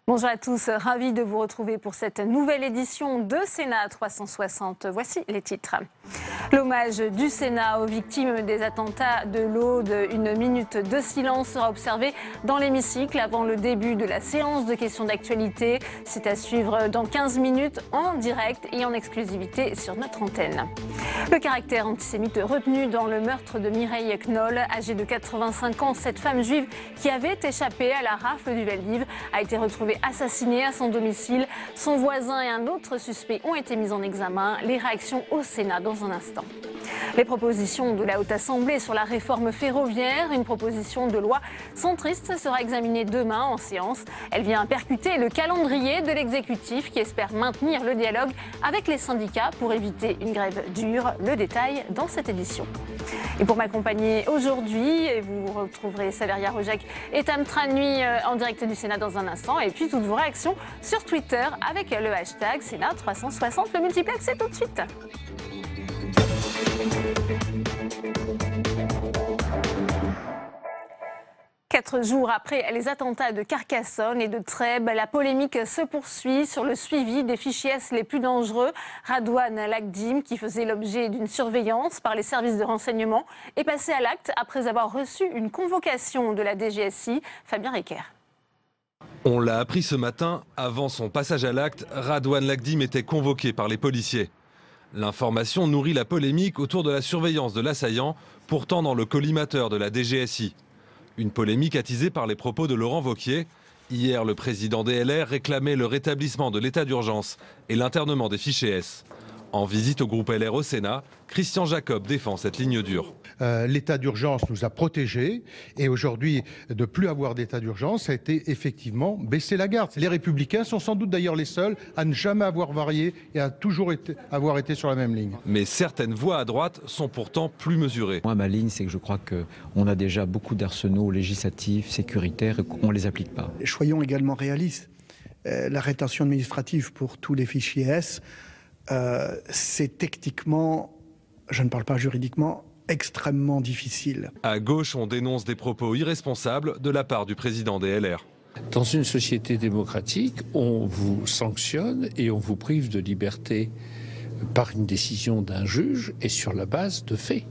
Bonjour à tous, ravi de vous retrouver pour cette nouvelle édition de Sénat 360. Voici les titres. L'hommage du Sénat aux victimes des attentats de l'Aude. Une minute de silence sera observée dans l'hémicycle avant le début de la séance de questions d'actualité. C'est à suivre dans 15 minutes en direct et en exclusivité sur notre antenne. Le caractère antisémite retenu dans le meurtre de Mireille Knoll, âgée de 85 ans, cette femme juive qui avait échappé à la rafle du Veldiv, a été retrouvée assassinée à son domicile. Son voisin et un autre suspect ont été mis en examen. Les réactions au Sénat dans un instant. Les propositions de la Haute Assemblée sur la réforme ferroviaire, une proposition de loi centriste sera examinée demain en séance. Elle vient percuter le calendrier de l'exécutif qui espère maintenir le dialogue avec les syndicats pour éviter une grève dure. Le détail dans cette édition. Et pour m'accompagner aujourd'hui, vous retrouverez Saveria Rojac et Tam Tranui en direct du Sénat dans un instant. Et puis toutes vos réactions sur Twitter avec le hashtag Sénat 360. Le multiplex, c'est tout de suite. 4 jours après les attentats de Carcassonne et de Trèbes, la polémique se poursuit sur le suivi des fichiers S les plus dangereux. Radouane Lagdim, qui faisait l'objet d'une surveillance par les services de renseignement, est passé à l'acte après avoir reçu une convocation de la DGSI. Fabien Recker. On l'a appris ce matin, avant son passage à l'acte, Radouane Lagdim était convoqué par les policiers. L'information nourrit la polémique autour de la surveillance de l'assaillant, pourtant dans le collimateur de la DGSI. Une polémique attisée par les propos de Laurent Wauquiez. Hier, le président des LR réclamait le rétablissement de l'état d'urgence et l'internement des fichiers S. En visite au groupe LR au Sénat, Christian Jacob défend cette ligne dure. L'état d'urgence nous a protégés et aujourd'hui, de plus avoir d'état d'urgence, ça a été effectivement baisser la garde. Les Républicains sont sans doute d'ailleurs les seuls à ne jamais avoir varié et à toujours avoir été sur la même ligne. Mais certaines voix à droite sont pourtant plus mesurées. Moi, ma ligne, c'est que je crois qu'on a déjà beaucoup d'arsenaux législatifs, sécuritaires et qu'on ne les applique pas. Soyons également réalistes. La rétention administrative pour tous les fichiers S, c'est techniquement, je ne parle pas juridiquement, extrêmement difficile. À gauche, on dénonce des propos irresponsables de la part du président des LR. Dans une société démocratique, on vous sanctionne et on vous prive de liberté par une décision d'un juge et sur la base de faits.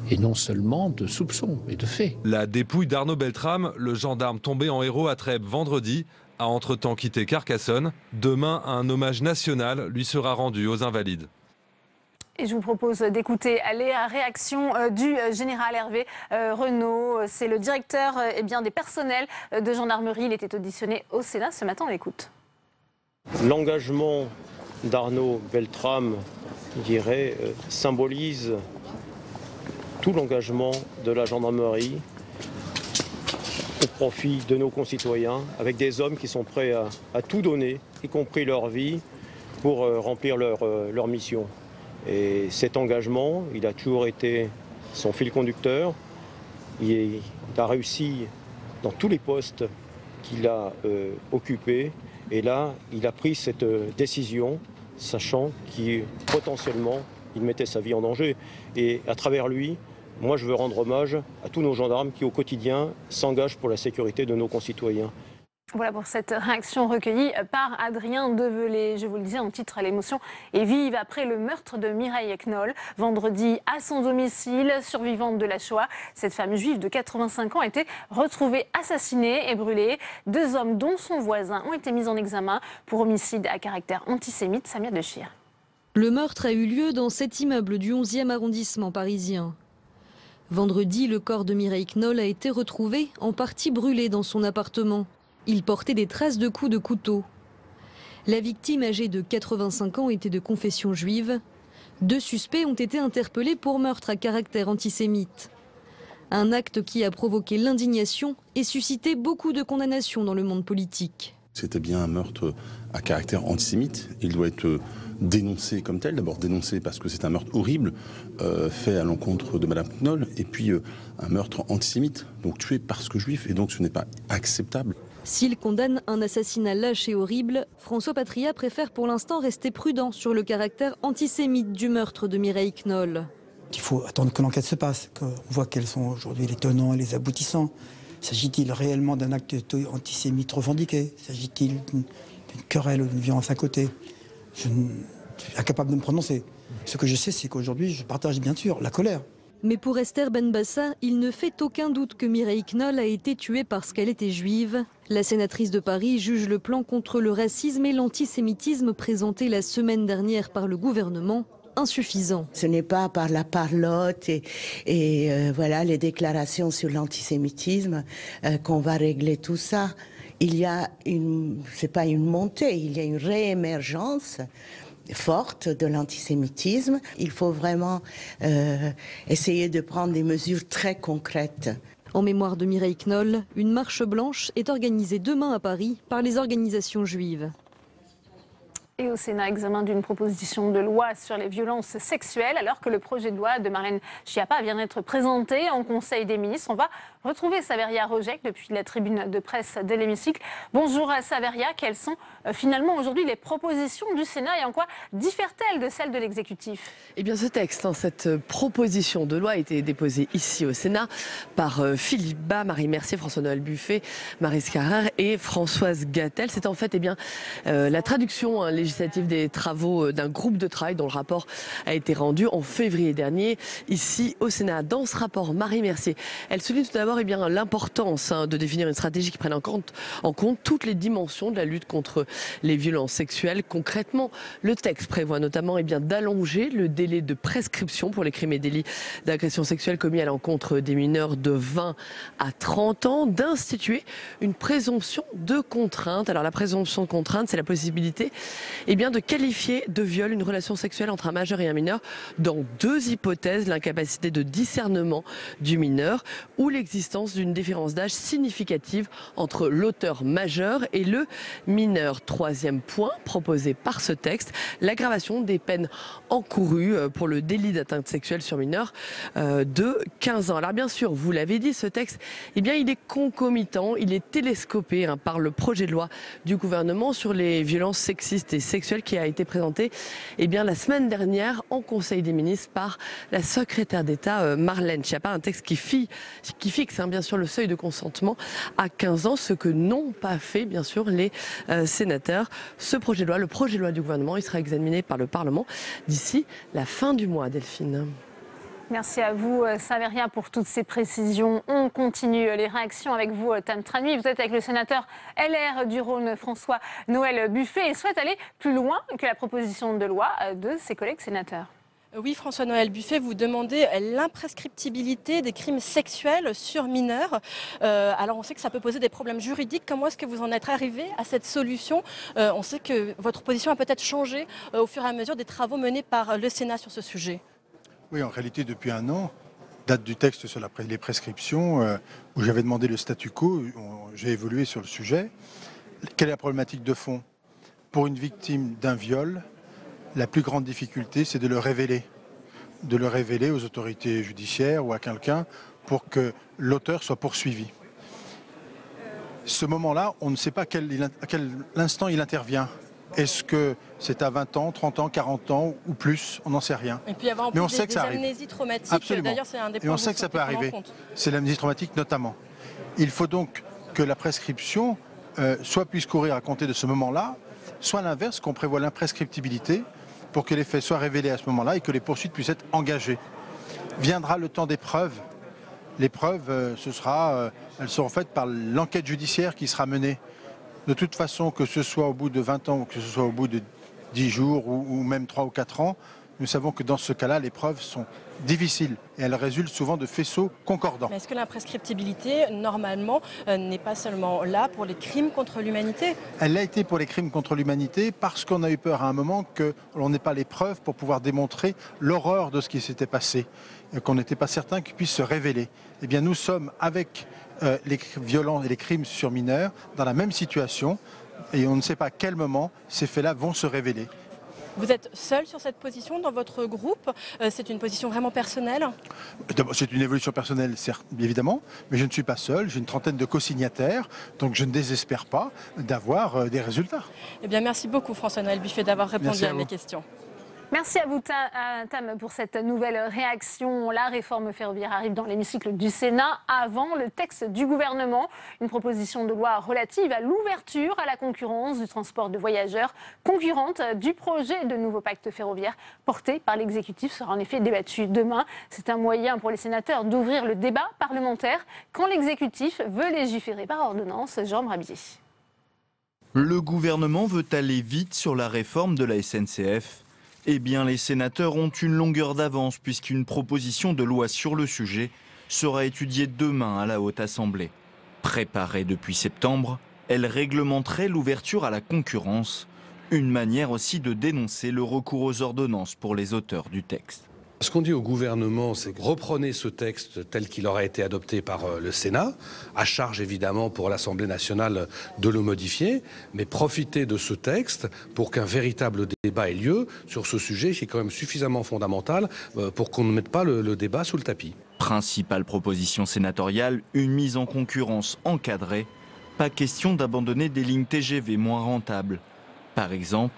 Et non seulement de soupçons, mais de faits. La dépouille d'Arnaud Beltrame, le gendarme tombé en héros à Trèbes vendredi, a entre-temps quitté Carcassonne. Demain, un hommage national lui sera rendu aux Invalides. Et je vous propose d'écouter les réactions du général Hervé Renaud. C'est le directeur des personnels de gendarmerie. Il était auditionné au Sénat ce matin. On l'écoute. L'engagement d'Arnaud Beltrame, je dirais, symbolise tout l'engagement de la gendarmerie au profit de nos concitoyens, avec des hommes qui sont prêts à tout donner, y compris leur vie, pour remplir leur mission. Et cet engagement, il a toujours été son fil conducteur. Il a réussi dans tous les postes qu'il a occupés. Et là, il a pris cette décision, sachant qu'il potentiellement, il mettait sa vie en danger. Et à travers lui, moi, je veux rendre hommage à tous nos gendarmes qui, au quotidien, s'engagent pour la sécurité de nos concitoyens. Voilà pour cette réaction recueillie par Adrien Develay. Je vous le disais en titre, l'émotion est vive après le meurtre de Mireille Knoll. Vendredi, à son domicile, survivante de la Shoah, cette femme juive de 85 ans a été retrouvée assassinée et brûlée. 2 hommes, dont son voisin, ont été mis en examen pour homicide à caractère antisémite. Samia Dechir. Le meurtre a eu lieu dans cet immeuble du 11e arrondissement parisien. Vendredi, le corps de Mireille Knoll a été retrouvé en partie brûlé dans son appartement. Il portait des traces de coups de couteau. La victime, âgée de 85 ans, était de confession juive. 2 suspects ont été interpellés pour meurtre à caractère antisémite. Un acte qui a provoqué l'indignation et suscité beaucoup de condamnations dans le monde politique. C'était bien un meurtre à caractère antisémite. Il doit être dénoncé comme tel. D'abord dénoncé parce que c'est un meurtre horrible fait à l'encontre de Madame Knoll. Et puis un meurtre antisémite, donc tué parce que juif. Et donc ce n'est pas acceptable. S'il condamne un assassinat lâche et horrible, François Patria préfère pour l'instant rester prudent sur le caractère antisémite du meurtre de Mireille Knoll. Il faut attendre que l'enquête se passe, qu'on voit quels sont aujourd'hui les tenants et les aboutissants. S'agit-il réellement d'un acte antisémite revendiqué? S'agit-il d'une querelle ou d'une violence à côté? Je suis incapable de me prononcer. Ce que je sais, c'est qu'aujourd'hui, je partage bien sûr la colère. Mais pour Esther Benbassa, il ne fait aucun doute que Mireille Knoll a été tuée parce qu'elle était juive. La sénatrice de Paris juge le plan contre le racisme et l'antisémitisme présenté la semaine dernière par le gouvernement insuffisant. Ce n'est pas par la parlotte et voilà, les déclarations sur l'antisémitisme qu'on va régler tout ça. Il y a c'est pas une montée, il y a une réémergence forte de l'antisémitisme. Il faut vraiment essayer de prendre des mesures très concrètes. En mémoire de Mireille Knoll, une marche blanche est organisée demain à Paris par les organisations juives. Et au Sénat, examen d'une proposition de loi sur les violences sexuelles, alors que le projet de loi de Marlène Schiappa vient d'être présenté en Conseil des ministres. On va retrouver Saveria Rojek depuis la tribune de presse de l'hémicycle. Bonjour Saveria, quelles sont finalement aujourd'hui les propositions du Sénat et en quoi diffèrent-elles de celles de l'exécutif? Eh bien ce texte, cette proposition de loi a été déposée ici au Sénat par Philippe Bas, Marie Mercier, François-Noël Buffet, Maryse Carrère et Françoise Gatel. C'est en fait la traduction législative des travaux d'un groupe de travail dont le rapport a été rendu en février dernier ici au Sénat. Dans ce rapport, Marie Mercier, elle souligne tout d'abord l'importance de définir une stratégie qui prenne en compte toutes les dimensions de la lutte contre les violences sexuelles. Concrètement, le texte prévoit notamment d'allonger le délai de prescription pour les crimes et délits d'agression sexuelle commis à l'encontre des mineurs de 20 à 30 ans, d'instituer une présomption de contrainte. Alors la présomption de contrainte, c'est la possibilité de qualifier de viol une relation sexuelle entre un majeur et un mineur dans deux hypothèses: l'incapacité de discernement du mineur ou l'existence d'une différence d'âge significative entre l'auteur majeur et le mineur. Troisième point proposé par ce texte, l'aggravation des peines encourues pour le délit d'atteinte sexuelle sur mineur de 15 ans. Alors bien sûr, vous l'avez dit, ce texte, il est concomitant, il est télescopé par le projet de loi du gouvernement sur les violences sexistes et sexuelles qui a été présenté la semaine dernière en Conseil des ministres par la secrétaire d'État Marlène Schiappa. Un texte qui fixe bien sûr le seuil de consentement à 15 ans, ce que n'ont pas fait bien sûr les sénateurs. Ce projet de loi, le projet de loi du gouvernement, il sera examiné par le Parlement d'ici la fin du mois. Delphine. Merci à vous, Saveria, pour toutes ces précisions. On continue les réactions avec vous, Tam Tranui. Vous êtes avec le sénateur LR du Rhône, François-Noël Buffet, et souhaite aller plus loin que la proposition de loi de ses collègues sénateurs. Oui, François-Noël Buffet, vous demandez l'imprescriptibilité des crimes sexuels sur mineurs. Alors on sait que ça peut poser des problèmes juridiques. Comment est-ce que vous en êtes arrivé à cette solution? On sait que votre position a peut-être changé au fur et à mesure des travaux menés par le Sénat sur ce sujet. Oui, en réalité, depuis un an, date du texte sur les prescriptions, où j'avais demandé le statu quo, j'ai évolué sur le sujet. Quelle est la problématique de fond? Pour une victime d'un viol, la plus grande difficulté, c'est de le révéler aux autorités judiciaires ou à quelqu'un pour que l'auteur soit poursuivi. Ce moment-là, on ne sait pas à quel instant il intervient. Est-ce que c'est à 20 ans, 30 ans, 40 ans ou plus? On n'en sait rien. Et puis avoir en plus mais on sait que ça arrive. Amnésies traumatiques. Absolument. D'ailleurs, c'est un des points. Et on sait que ça peut arriver. C'est l'amnésie traumatique notamment. Il faut donc que la prescription soit puisse courir à compter de ce moment-là, soit l'inverse, qu'on prévoit l'imprescriptibilité pour que les faits soient révélés à ce moment-là et que les poursuites puissent être engagées. Viendra le temps des preuves. Les preuves, elles seront faites par l'enquête judiciaire qui sera menée. De toute façon, que ce soit au bout de 20 ans ou que ce soit au bout de 10 jours ou même 3 ou 4 ans, nous savons que dans ce cas-là, les preuves sont difficiles et elles résultent souvent de faisceaux concordants. Mais est-ce que l'imprescriptibilité, normalement, n'est pas seulement là pour les crimes contre l'humanité? Elle l'a été pour les crimes contre l'humanité parce qu'on a eu peur à un moment qu'on n'ait pas les preuves pour pouvoir démontrer l'horreur de ce qui s'était passé et qu'on n'était pas certain qu'il puisse se révéler. Eh bien, nous sommes avec les violences et les crimes sur mineurs dans la même situation et on ne sait pas à quel moment ces faits-là vont se révéler. Vous êtes seul sur cette position dans votre groupe? C'est une position vraiment personnelle? C'est une évolution personnelle, certes, évidemment, mais je ne suis pas seul. J'ai une trentaine de co-signataires, donc je ne désespère pas d'avoir des résultats. Eh bien, merci beaucoup François-Noël Buffet d'avoir répondu à mes questions. Merci à vous, Tam, pour cette nouvelle réaction. La réforme ferroviaire arrive dans l'hémicycle du Sénat avant le texte du gouvernement. Une proposition de loi relative à l'ouverture à la concurrence du transport de voyageurs, concurrente du projet de nouveau pacte ferroviaire porté par l'exécutif, sera en effet débattu demain. C'est un moyen pour les sénateurs d'ouvrir le débat parlementaire quand l'exécutif veut légiférer par ordonnance. Jean Brabier. Le gouvernement veut aller vite sur la réforme de la SNCF. Eh bien, les sénateurs ont une longueur d'avance puisqu'une proposition de loi sur le sujet sera étudiée demain à la Haute Assemblée. Préparée depuis septembre, elle réglementerait l'ouverture à la concurrence, une manière aussi de dénoncer le recours aux ordonnances pour les auteurs du texte. Ce qu'on dit au gouvernement, c'est que reprenez ce texte tel qu'il aura été adopté par le Sénat, à charge évidemment pour l'Assemblée nationale de le modifier, mais profitez de ce texte pour qu'un véritable débat ait lieu sur ce sujet qui est quand même suffisamment fondamental pour qu'on ne mette pas le débat sous le tapis. Principale proposition sénatoriale, une mise en concurrence encadrée. Pas question d'abandonner des lignes TGV moins rentables. Par exemple,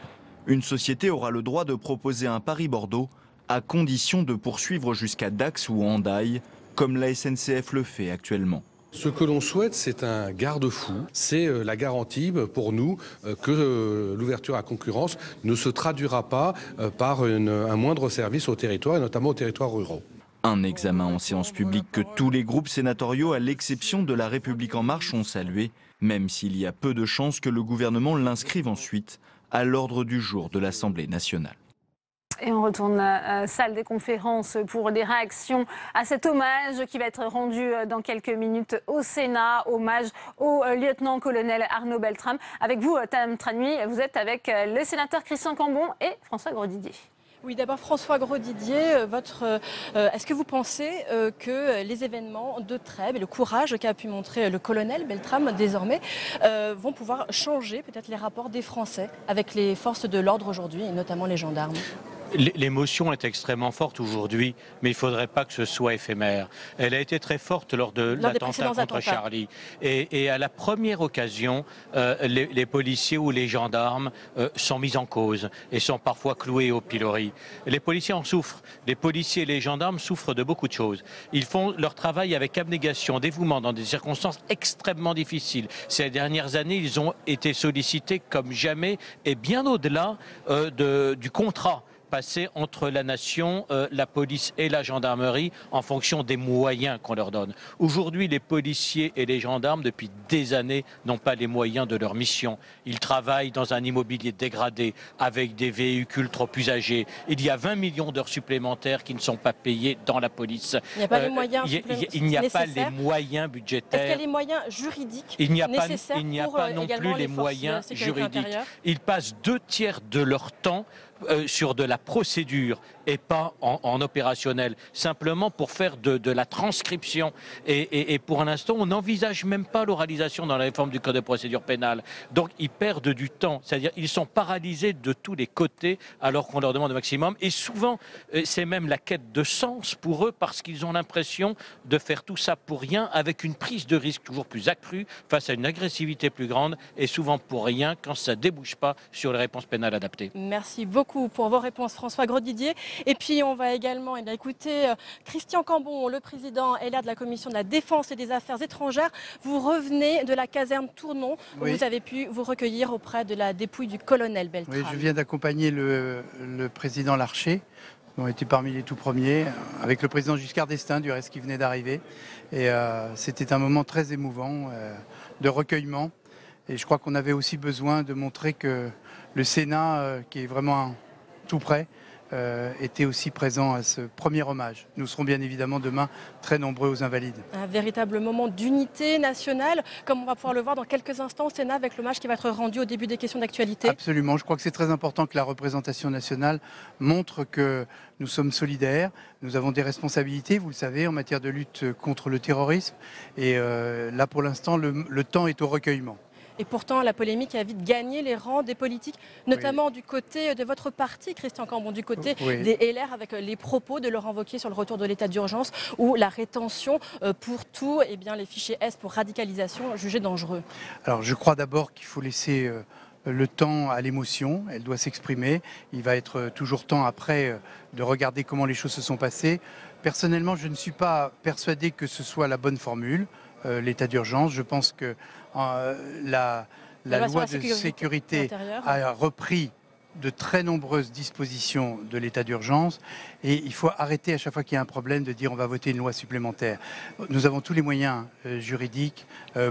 une société aura le droit de proposer un Paris-Bordeaux à condition de poursuivre jusqu'à Dax ou Hendaye, comme la SNCF le fait actuellement. Ce que l'on souhaite, c'est un garde-fou, c'est la garantie pour nous que l'ouverture à la concurrence ne se traduira pas par un moindre service au territoire, et notamment aux territoires ruraux. Un examen en séance publique que tous les groupes sénatoriaux, à l'exception de La République En Marche, ont salué, même s'il y a peu de chances que le gouvernement l'inscrive ensuite à l'ordre du jour de l'Assemblée nationale. Et on retourne à la salle des conférences pour des réactions à cet hommage qui va être rendu dans quelques minutes au Sénat. Hommage au lieutenant-colonel Arnaud Beltrame. Avec vous, Tam Tranui, vous êtes avec le sénateur Christian Cambon et François Grosdidier. Oui, d'abord François Grosdidier, est-ce que vous pensez que les événements de Trèbes et le courage qu'a pu montrer le colonel Beltrame désormais vont pouvoir changer peut-être les rapports des Français avec les forces de l'ordre aujourd'hui et notamment les gendarmes ? L'émotion est extrêmement forte aujourd'hui, mais il ne faudrait pas que ce soit éphémère. Elle a été très forte lors de l'attentat contre Charlie. Et à la première occasion, les policiers ou les gendarmes sont mis en cause et sont parfois cloués au pilori. Les policiers en souffrent. Les policiers et les gendarmes souffrent de beaucoup de choses. Ils font leur travail avec abnégation, dévouement, dans des circonstances extrêmement difficiles. Ces dernières années, ils ont été sollicités comme jamais et bien au-delà du contrat passer entre la nation, la police et la gendarmerie en fonction des moyens qu'on leur donne. Aujourd'hui, les policiers et les gendarmes, depuis des années, n'ont pas les moyens de leur mission. Ils travaillent dans un immobilier dégradé, avec des véhicules trop usagés. Il y a 20 millions d'heures supplémentaires qui ne sont pas payées dans la police. Il n'y a pas les moyens il n'y a pas les moyens budgétaires. Est-ce qu'il y a les moyens juridiques il n'y a nécessaires pas non plus les moyens juridiques. Ils passent 2/3 de leur temps sur de la procédure et pas en opérationnel, simplement pour faire de la transcription. Et pour l'instant, on n'envisage même pas l'oralisation dans la réforme du Code de procédure pénale. Donc ils perdent du temps, c'est-à-dire ils sont paralysés de tous les côtés alors qu'on leur demande le maximum. Et souvent, c'est même la quête de sens pour eux parce qu'ils ont l'impression de faire tout ça pour rien, avec une prise de risque toujours plus accrue face à une agressivité plus grande et souvent pour rien quand ça ne débouche pas sur les réponses pénales adaptées. Merci beaucoup pour vos réponses, François Grosdidier. Et puis, on va également écouter Christian Cambon, le président LR de la Commission de la Défense et des Affaires étrangères. Vous revenez de la caserne Tournon, où vous avez pu vous recueillir auprès de la dépouille du colonel Beltrame. Oui, je viens d'accompagner le président Larcher. On était parmi les tout premiers, avec le président Giscard d'Estaing, du reste, qui venait d'arriver. Et c'était un moment très émouvant de recueillement. Et je crois qu'on avait aussi besoin de montrer que le Sénat, qui est vraiment tout près, était aussi présent à ce premier hommage. Nous serons bien évidemment demain très nombreux aux Invalides. Un véritable moment d'unité nationale, comme on va pouvoir le voir dans quelques instants au Sénat avec l'hommage qui va être rendu au début des questions d'actualité. Absolument, je crois que c'est très important que la représentation nationale montre que nous sommes solidaires, nous avons des responsabilités, vous le savez, en matière de lutte contre le terrorisme. Et là, pour l'instant, le temps est au recueillement. Et pourtant, la polémique a vite gagné les rangs des politiques, notamment du côté de votre parti, Christian Cambon, du côté des LR, avec les propos de Laurent Wauquiez sur le retour de l'état d'urgence ou la rétention pour tout, et bien les fichiers S pour radicalisation jugés dangereux. Alors je crois d'abord qu'il faut laisser le temps à l'émotion, elle doit s'exprimer. Il va être toujours temps après de regarder comment les choses se sont passées. Personnellement, je ne suis pas persuadé que ce soit la bonne formule, l'état d'urgence. Je pense que la loi de sécurité a repris de très nombreuses dispositions de l'état d'urgence et il faut arrêter à chaque fois qu'il y a un problème de dire on va voter une loi supplémentaire. Nous avons tous les moyens juridiques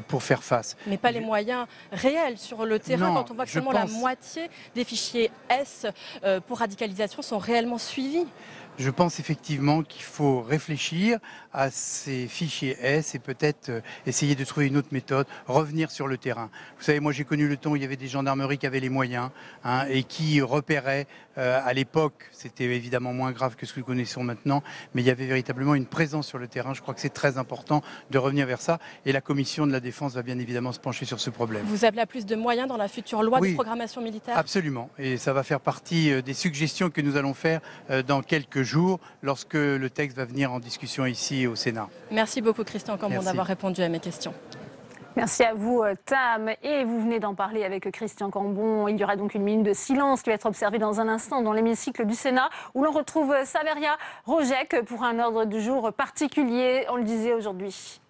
pour faire face. Mais pas les moyens réels sur le terrain, quand on voit que seulement la moitié des fichiers S pour radicalisation sont réellement suivis. Je pense effectivement qu'il faut réfléchir à ces fichiers S et peut-être essayer de trouver une autre méthode, revenir sur le terrain. Vous savez, moi j'ai connu le temps où il y avait des gendarmeries qui avaient les moyens et qui repéraient à l'époque, c'était évidemment moins grave que ce que nous connaissons maintenant, mais il y avait véritablement une présence sur le terrain. Je crois que c'est très important de revenir vers ça et la commission de la défense va bien évidemment se pencher sur ce problème. Vous appelez à plus de moyens dans la future loi de programmation militaire? Absolument, et ça va faire partie des suggestions que nous allons faire dans quelques jours lorsque le texte va venir en discussion ici au Sénat. Merci beaucoup Christian Cambon d'avoir répondu à mes questions. Merci à vous, Tam. Et vous venez d'en parler avec Christian Cambon. Il y aura donc une minute de silence qui va être observée dans un instant dans l'hémicycle du Sénat, où l'on retrouve Saveria Rojek pour un ordre du jour particulier, on le disait aujourd'hui.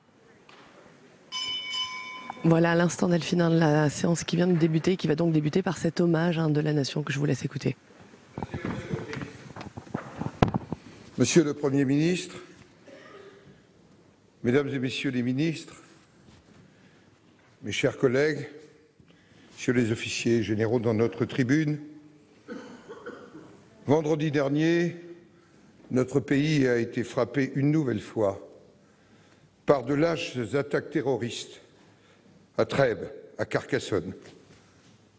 Voilà, à l'instant, Delphine, la séance qui vient de débuter, qui va donc débuter par cet hommage de la nation que je vous laisse écouter. Monsieur le Premier ministre, Mesdames et Messieurs les ministres, mes chers collègues, messieurs les officiers généraux dans notre tribune, vendredi dernier, notre pays a été frappé une nouvelle fois par de lâches attaques terroristes à Trèbes, à Carcassonne,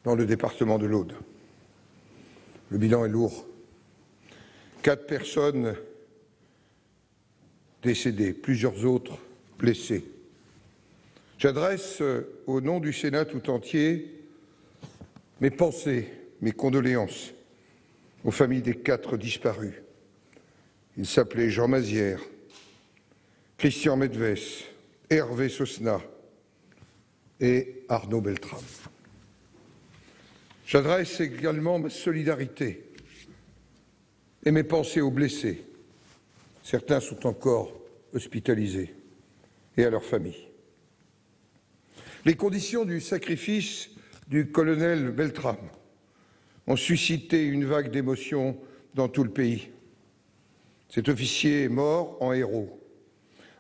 dans le département de l'Aude. Le bilan est lourd. 4 personnes décédées, plusieurs autres blessées. J'adresse au nom du Sénat tout entier mes pensées, mes condoléances aux familles des 4 disparus. Ils s'appelaient Jean Mazière, Christian Medves, Hervé Sosna et Arnaud Beltrame. J'adresse également ma solidarité et mes pensées aux blessés. Certains sont encore hospitalisés et à leurs familles. Les conditions du sacrifice du colonel Beltrame ont suscité une vague d'émotions dans tout le pays. Cet officier est mort en héros,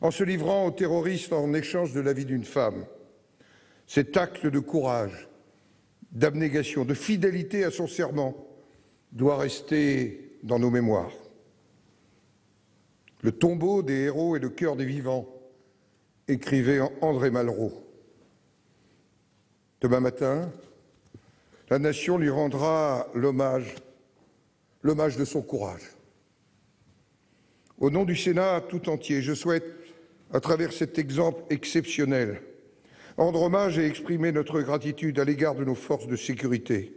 en se livrant aux terroristes en échange de la vie d'une femme. Cet acte de courage, d'abnégation, de fidélité à son serment doit rester dans nos mémoires. Le tombeau des héros est le cœur des vivants, écrivait André Malraux. Demain matin, la nation lui rendra l'hommage de son courage. Au nom du Sénat tout entier, je souhaite, à travers cet exemple exceptionnel, rendre hommage et exprimer notre gratitude à l'égard de nos forces de sécurité.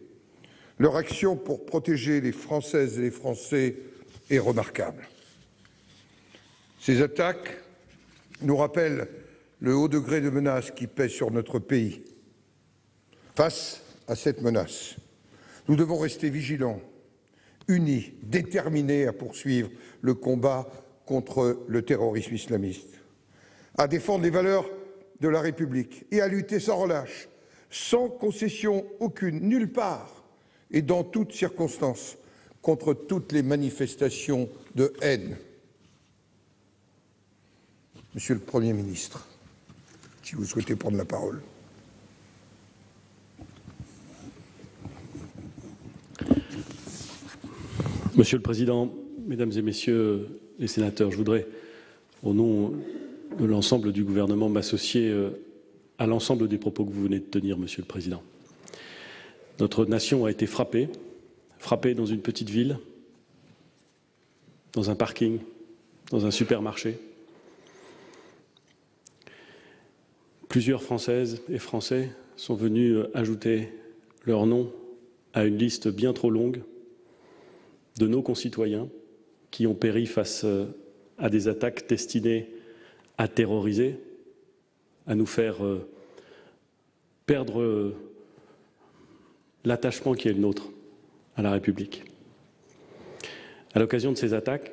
Leur action pour protéger les Françaises et les Français est remarquable. Ces attaques nous rappellent le haut degré de menace qui pèse sur notre pays. Face à cette menace, nous devons rester vigilants, unis, déterminés à poursuivre le combat contre le terrorisme islamiste, à défendre les valeurs de la République et à lutter sans relâche, sans concession aucune, nulle part et dans toutes circonstances, contre toutes les manifestations de haine. Monsieur le Premier ministre, si vous souhaitez prendre la parole. Monsieur le Président, Mesdames et Messieurs les sénateurs, je voudrais, au nom de l'ensemble du gouvernement, m'associer à l'ensemble des propos que vous venez de tenir, Monsieur le Président. Notre nation a été frappée dans une petite ville, dans un parking, dans un supermarché. Plusieurs Françaises et Français sont venus ajouter leur nom à une liste bien trop longue de nos concitoyens qui ont péri face à des attaques destinées à terroriser, à nous faire perdre l'attachement qui est le nôtre à la République. À l'occasion de ces attaques,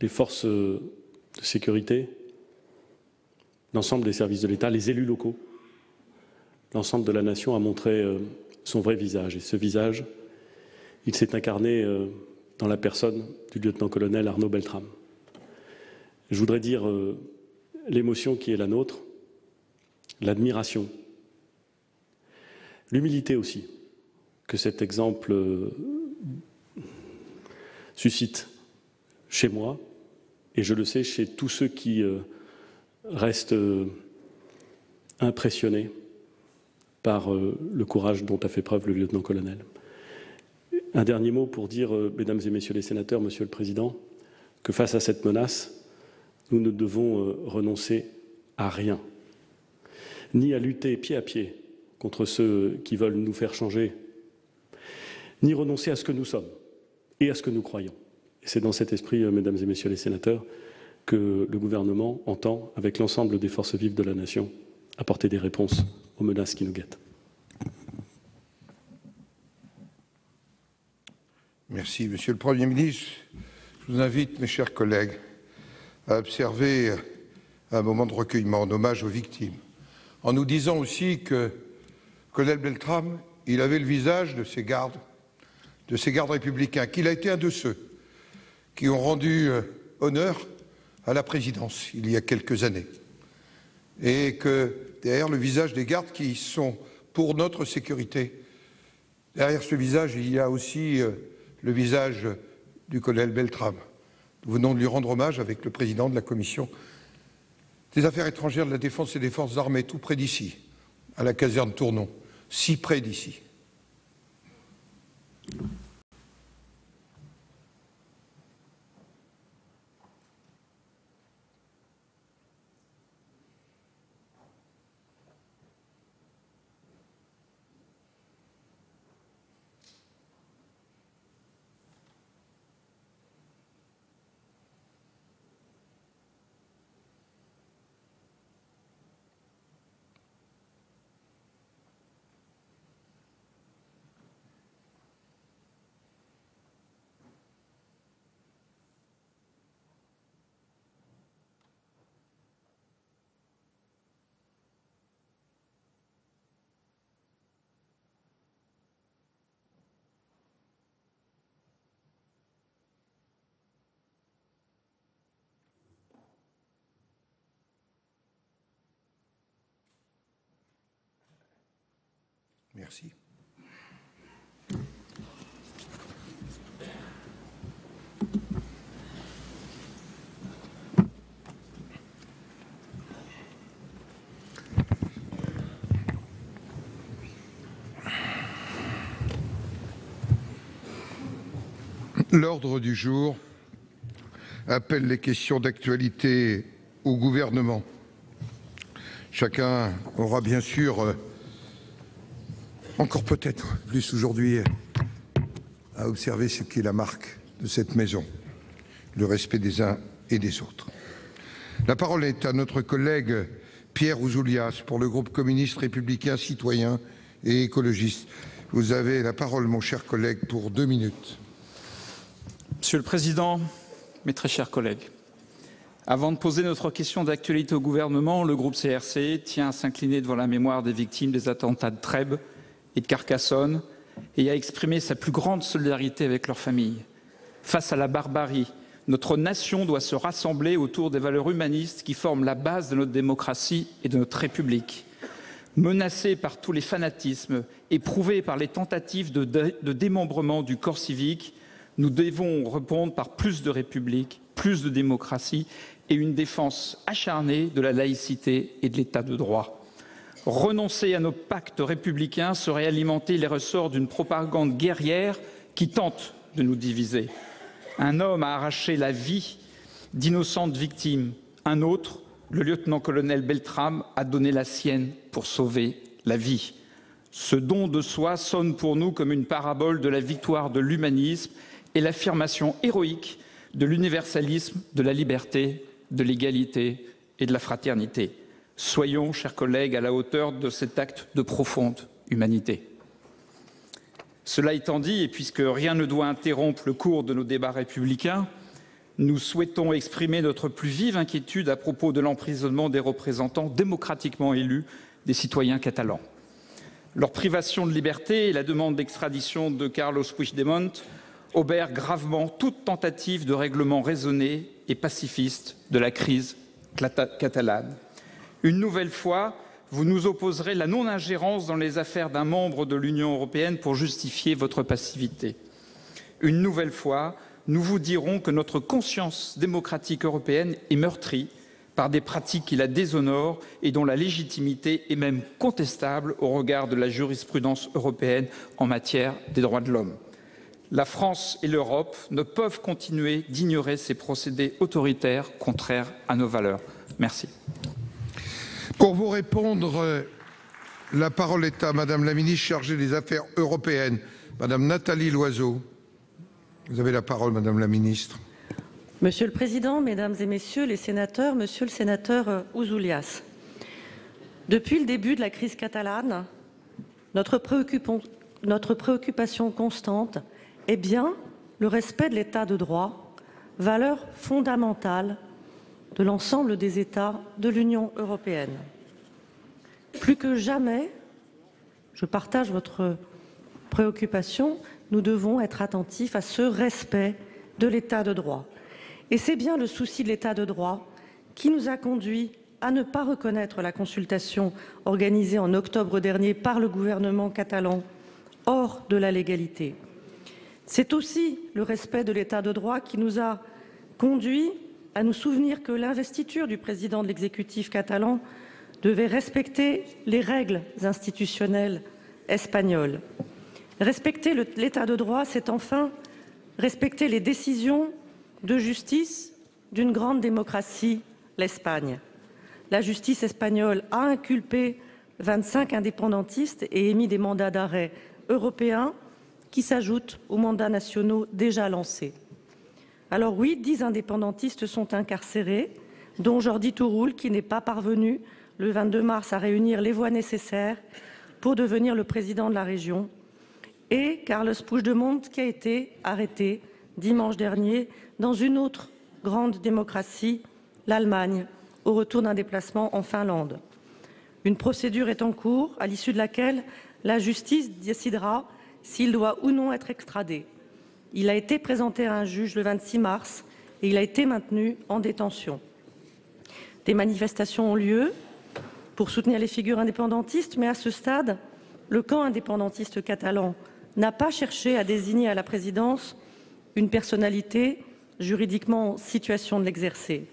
les forces de sécurité, l'ensemble des services de l'État, les élus locaux, l'ensemble de la nation a montré son vrai visage. Et ce visage, il s'est incarné dans la personne du lieutenant-colonel Arnaud Beltrame. Je voudrais dire l'émotion qui est la nôtre, l'admiration, l'humilité aussi, que cet exemple suscite chez moi, et je le sais chez tous ceux qui restent impressionnés par le courage dont a fait preuve le lieutenant-colonel. Un dernier mot pour dire, mesdames et messieurs les sénateurs, monsieur le Président, que face à cette menace, nous ne devons renoncer à rien, ni à lutter pied à pied contre ceux qui veulent nous faire changer, ni renoncer à ce que nous sommes et à ce que nous croyons. Et c'est dans cet esprit, mesdames et messieurs les sénateurs, que le gouvernement entend, avec l'ensemble des forces vives de la nation, apporter des réponses aux menaces qui nous guettent. Merci, Monsieur le Premier ministre. Je vous invite, mes chers collègues, à observer un moment de recueillement, en hommage aux victimes, en nous disant aussi que colonel Beltrame, il avait le visage de ces gardes républicains, qu'il a été un de ceux qui ont rendu honneur à la présidence il y a quelques années, et que derrière le visage des gardes qui sont pour notre sécurité, derrière ce visage, il y a aussi le visage du colonel Beltrame. Nous venons de lui rendre hommage avec le président de la Commission des Affaires étrangères, de la Défense et des Forces armées, tout près d'ici, à la caserne Tournon, si près d'ici. Merci. L'ordre du jour appelle les questions d'actualité au gouvernement. Chacun aura bien sûr encore peut-être plus aujourd'hui à observer ce qui est la marque de cette maison, le respect des uns et des autres. La parole est à notre collègue Pierre Ouzoulias pour le groupe communiste républicain citoyen et écologiste. Vous avez la parole, mon cher collègue, pour 2 minutes. Monsieur le Président, mes très chers collègues, avant de poser notre question d'actualité au gouvernement, le groupe CRC tient à s'incliner devant la mémoire des victimes des attentats de Trèbes et de Carcassonne et à exprimer sa plus grande solidarité avec leurs familles. Face à la barbarie, notre nation doit se rassembler autour des valeurs humanistes qui forment la base de notre démocratie et de notre République. Menacés par tous les fanatismes, éprouvés par les tentatives de démembrement du corps civique, nous devons répondre par plus de République, plus de démocratie et une défense acharnée de la laïcité et de l'État de droit. Renoncer à nos pactes républicains serait alimenter les ressorts d'une propagande guerrière qui tente de nous diviser. Un homme a arraché la vie d'innocentes victimes. Un autre, le lieutenant-colonel Beltrame, a donné la sienne pour sauver la vie. Ce don de soi sonne pour nous comme une parabole de la victoire de l'humanisme et l'affirmation héroïque de l'universalisme, de la liberté, de l'égalité et de la fraternité. Soyons, chers collègues, à la hauteur de cet acte de profonde humanité. Cela étant dit, et puisque rien ne doit interrompre le cours de nos débats républicains, nous souhaitons exprimer notre plus vive inquiétude à propos de l'emprisonnement des représentants démocratiquement élus des citoyens catalans. Leur privation de liberté et la demande d'extradition de Carlos Puigdemont obèrent gravement toute tentative de règlement raisonné et pacifiste de la crise catalane. Une nouvelle fois, vous nous opposerez la non-ingérence dans les affaires d'un membre de l'Union européenne pour justifier votre passivité. Une nouvelle fois, nous vous dirons que notre conscience démocratique européenne est meurtrie par des pratiques qui la déshonorent et dont la légitimité est même contestable au regard de la jurisprudence européenne en matière des droits de l'homme. La France et l'Europe ne peuvent continuer d'ignorer ces procédés autoritaires contraires à nos valeurs. Merci. Pour vous répondre, la parole est à Madame la ministre chargée des Affaires européennes, Madame Nathalie Loiseau. Vous avez la parole, Madame la ministre. Monsieur le Président, Mesdames et Messieurs les sénateurs, Monsieur le sénateur Ouzoulias, depuis le début de la crise catalane, notre préoccupation constante est bien le respect de l'état de droit, valeur fondamentale de l'ensemble des États de l'Union européenne. Plus que jamais, je partage votre préoccupation, nous devons être attentifs à ce respect de l'état de droit. Et c'est bien le souci de l'état de droit qui nous a conduits à ne pas reconnaître la consultation organisée en octobre dernier par le gouvernement catalan hors de la légalité. C'est aussi le respect de l'état de droit qui nous a conduits à nous souvenir que l'investiture du président de l'exécutif catalan devait respecter les règles institutionnelles espagnoles. Respecter l'état de droit, c'est enfin respecter les décisions de justice d'une grande démocratie, l'Espagne. La justice espagnole a inculpé 25 indépendantistes et émis des mandats d'arrêt européens qui s'ajoutent aux mandats nationaux déjà lancés. Alors oui, 10 indépendantistes sont incarcérés, dont Jordi Turull, qui n'est pas parvenu le 22 mars à réunir les voix nécessaires pour devenir le président de la région, et Carlos Puigdemont, qui a été arrêté dimanche dernier dans une autre grande démocratie, l'Allemagne, au retour d'un déplacement en Finlande. Une procédure est en cours, à l'issue de laquelle la justice décidera s'il doit ou non être extradé. Il a été présenté à un juge le 26 mars et il a été maintenu en détention. Des manifestations ont lieu pour soutenir les figures indépendantistes, mais à ce stade, le camp indépendantiste catalan n'a pas cherché à désigner à la présidence une personnalité juridiquement en situation de l'exercer.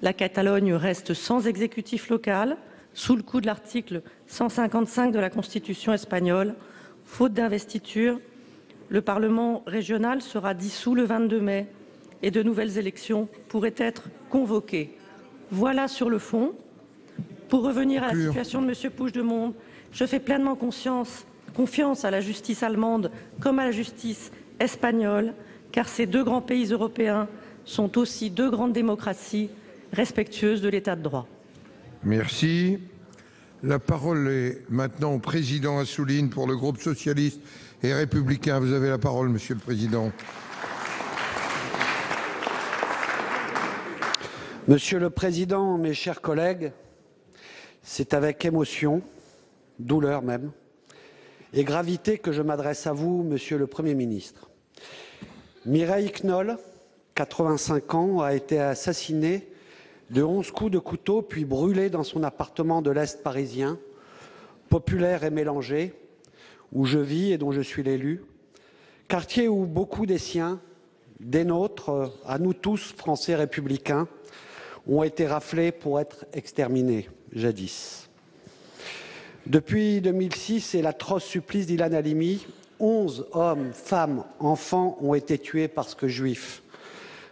La Catalogne reste sans exécutif local, sous le coup de l'article 155 de la Constitution espagnole. Faute d'investiture, le Parlement régional sera dissous le 22 mai et de nouvelles élections pourraient être convoquées. Voilà sur le fond. Pour revenir à la situation de M. Puigdemont, je fais pleinement confiance à la justice allemande comme à la justice espagnole, car ces deux grands pays européens sont aussi deux grandes démocraties respectueuses de l'état de droit. Merci. La parole est maintenant au président Assouline pour le groupe socialiste et républicain. Vous avez la parole, Monsieur le Président. Monsieur le Président, mes chers collègues, c'est avec émotion, douleur même, et gravité que je m'adresse à vous, Monsieur le Premier ministre. Mireille Knoll, 85 ans, a été assassinée de 11 coups de couteau, puis brûlée dans son appartement de l'Est parisien, populaire et mélangé, où je vis et dont je suis l'élu, quartier où beaucoup des siens, des nôtres, à nous tous, Français républicains, ont été raflés pour être exterminés, jadis. Depuis 2006 et l'atroce supplice d'Ilan Halimi, 11 hommes, femmes, enfants ont été tués parce que juifs.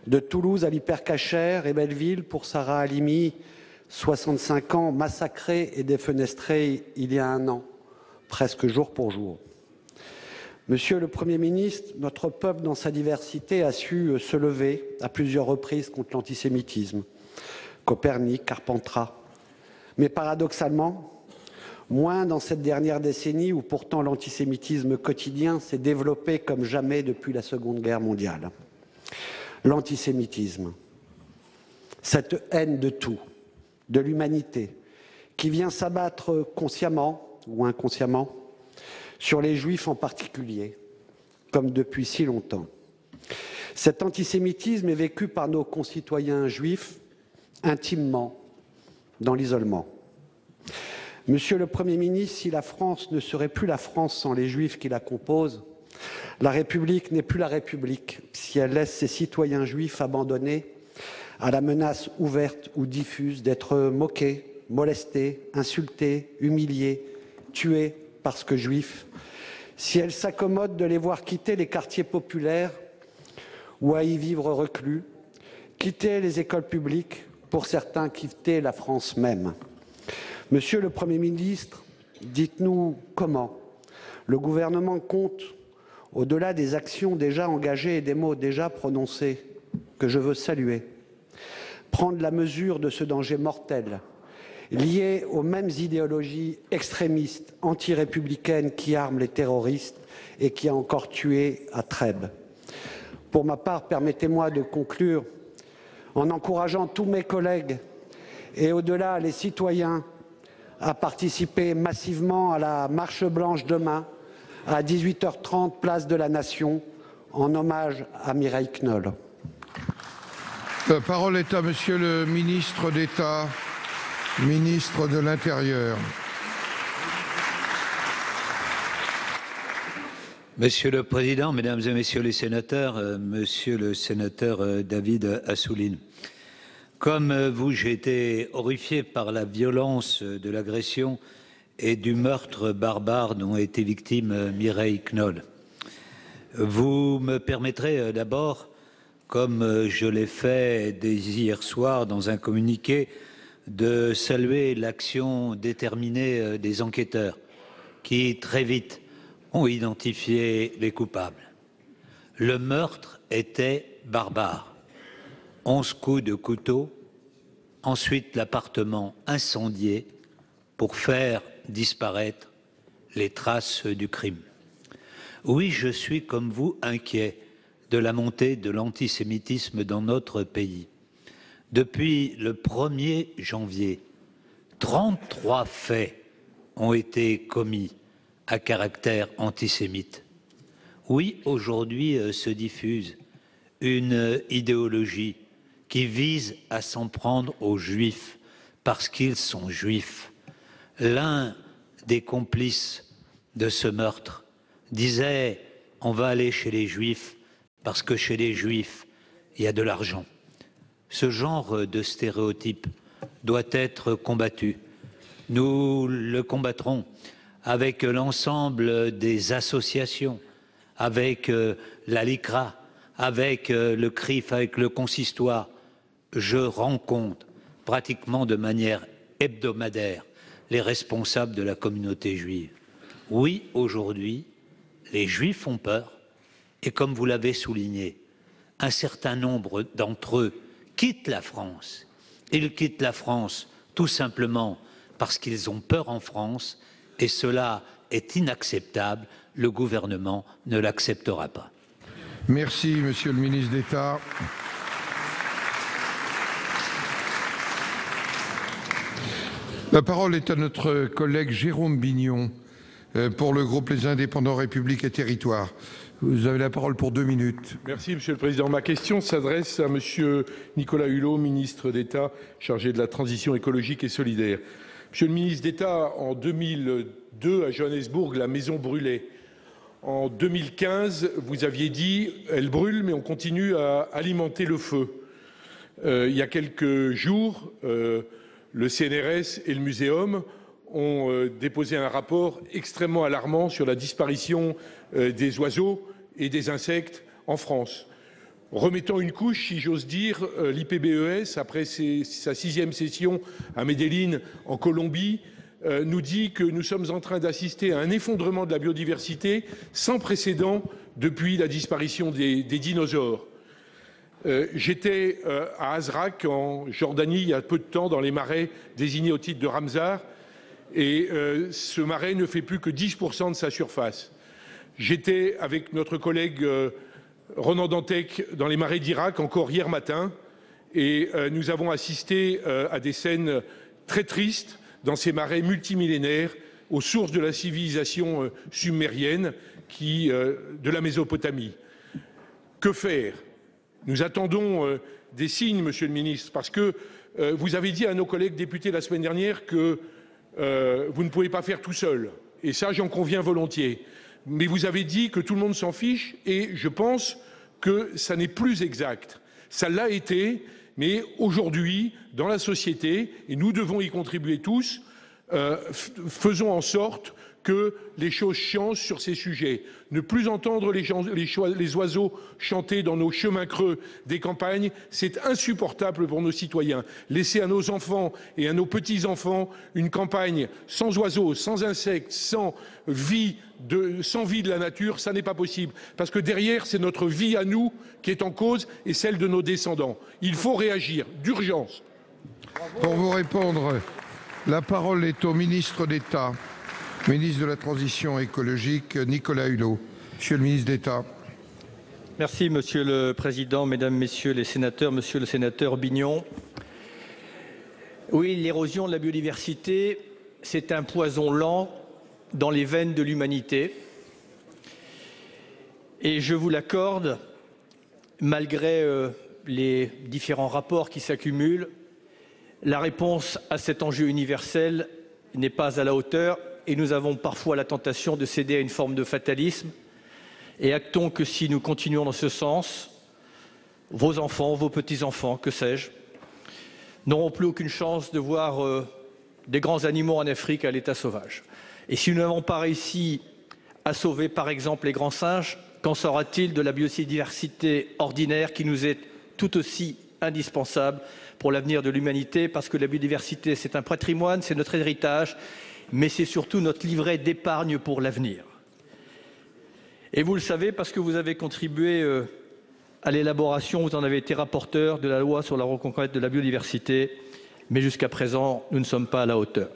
De Toulouse à l'Hypercacher et Belleville pour Sarah Halimi, 65 ans massacrés et défenestrés il y a un an, presque jour pour jour. Monsieur le Premier ministre, notre peuple, dans sa diversité, a su se lever à plusieurs reprises contre l'antisémitisme. Copernic, Carpentras. Mais paradoxalement, moins dans cette dernière décennie où pourtant l'antisémitisme quotidien s'est développé comme jamais depuis la Seconde Guerre mondiale. L'antisémitisme, cette haine de tout, de l'humanité, qui vient s'abattre consciemment ou inconsciemment sur les Juifs en particulier, comme depuis si longtemps. Cet antisémitisme est vécu par nos concitoyens juifs intimement, dans l'isolement. Monsieur le Premier ministre, si la France ne serait plus la France sans les Juifs qui la composent, la République n'est plus la République si elle laisse ses citoyens juifs abandonnés à la menace ouverte ou diffuse d'être moqués, molestés, insultés, humiliés, tués parce que juifs, si elle s'accommode de les voir quitter les quartiers populaires ou à y vivre reclus, quitter les écoles publiques, pour certains quitter la France même. Monsieur le Premier ministre, dites-nous comment le gouvernement compte, au-delà des actions déjà engagées et des mots déjà prononcés, que je veux saluer, prendre la mesure de ce danger mortel lié aux mêmes idéologies extrémistes, anti-républicaines qui arment les terroristes et qui a encore tué à Trèbes. Pour ma part, permettez-moi de conclure en encourageant tous mes collègues et au-delà les citoyens à participer massivement à la marche blanche demain à 18h30, place de la Nation, en hommage à Mireille Knoll. La parole est à Monsieur le ministre d'État, ministre de l'Intérieur. Monsieur le Président, Mesdames et Messieurs les sénateurs, Monsieur le sénateur David Assouline, comme vous, j'ai été horrifié par la violence de l'agression et du meurtre barbare dont a été victime Mireille Knoll. Vous me permettrez d'abord, comme je l'ai fait dès hier soir dans un communiqué, de saluer l'action déterminée des enquêteurs qui, très vite, ont identifié les coupables. Le meurtre était barbare. 11 coups de couteau, ensuite l'appartement incendié pour faire disparaître les traces du crime. Oui, je suis comme vous inquiet de la montée de l'antisémitisme dans notre pays. Depuis le 1er janvier, 33 faits ont été commis à caractère antisémite. Oui, aujourd'hui se diffuse une idéologie qui vise à s'en prendre aux Juifs parce qu'ils sont Juifs. L'un des complices de ce meurtre disait « on va aller chez les Juifs parce que chez les Juifs, il y a de l'argent ». Ce genre de stéréotype doit être combattu. Nous le combattrons avec l'ensemble des associations, avec la LICRA, avec le CRIF, avec le consistoire. Je rencontre pratiquement de manière hebdomadaire les responsables de la communauté juive. Oui, aujourd'hui, les Juifs ont peur et comme vous l'avez souligné, un certain nombre d'entre eux quittent la France. Ils quittent la France tout simplement parce qu'ils ont peur en France et cela est inacceptable. Le gouvernement ne l'acceptera pas. Merci, Monsieur le ministre d'État. La parole est à notre collègue Jérôme Bignon pour le groupe Les Indépendants République et Territoires. Vous avez la parole pour 2 minutes. Merci, Monsieur le Président. Ma question s'adresse à Monsieur Nicolas Hulot, ministre d'État chargé de la transition écologique et solidaire. Monsieur le ministre d'État, en 2002, à Johannesburg, la maison brûlait. En 2015, vous aviez dit « elle brûle, mais on continue à alimenter le feu ». Il y a quelques jours, le CNRS et le Muséum ont déposé un rapport extrêmement alarmant sur la disparition des oiseaux et des insectes en France. remettant une couche, si j'ose dire, l'IPBES, après sa 6e session à Medellín, en Colombie, nous dit que nous sommes en train d'assister à un effondrement de la biodiversité sans précédent depuis la disparition des dinosaures. J'étais à Azraq, en Jordanie, il y a peu de temps, dans les marais désignés au titre de Ramsar, et ce marais ne fait plus que 10% de sa surface. J'étais avec notre collègue Ronan Dantec dans les marais d'Irak encore hier matin, et nous avons assisté à des scènes très tristes dans ces marais multimillénaires, aux sources de la civilisation sumérienne de la Mésopotamie. Que faire? Nous attendons des signes, Monsieur le Ministre, parce que vous avez dit à nos collègues députés la semaine dernière que vous ne pouvez pas faire tout seul. Et ça, j'en conviens volontiers. Mais vous avez dit que tout le monde s'en fiche, et je pense que ça n'est plus exact. Ça l'a été, mais aujourd'hui, dans la société, et nous devons y contribuer tous, faisons en sorte que les choses changent sur ces sujets. Ne plus entendre les oiseaux chanter dans nos chemins creux des campagnes, c'est insupportable pour nos citoyens. Laisser à nos enfants et à nos petits-enfants une campagne sans oiseaux, sans insectes, sans vie de la nature, ça n'est pas possible. Parce que derrière, c'est notre vie à nous qui est en cause et celle de nos descendants. Il faut réagir d'urgence. Pour vous répondre, la parole est au ministre d'État, ministre de la Transition écologique, Nicolas Hulot. Monsieur le ministre d'État. Merci, Monsieur le Président, Mesdames, Messieurs les sénateurs, Monsieur le sénateur Bignon. Oui, l'érosion de la biodiversité, c'est un poison lent dans les veines de l'humanité. Et je vous l'accorde, malgré les différents rapports qui s'accumulent, la réponse à cet enjeu universel n'est pas à la hauteur et nous avons parfois la tentation de céder à une forme de fatalisme. Et actons que si nous continuons dans ce sens, vos enfants, vos petits-enfants, que sais-je, n'auront plus aucune chance de voir des grands animaux en Afrique à l'état sauvage. Et si nous n'avons pas réussi à sauver, par exemple, les grands singes, qu'en sera-t-il de la biodiversité ordinaire qui nous est tout aussi indispensable pour l'avenir de l'humanité? Parce que la biodiversité, c'est un patrimoine, c'est notre héritage, mais c'est surtout notre livret d'épargne pour l'avenir. Et vous le savez parce que vous avez contribué à l'élaboration, vous en avez été rapporteur de la loi sur la reconquête de la biodiversité, mais jusqu'à présent, nous ne sommes pas à la hauteur.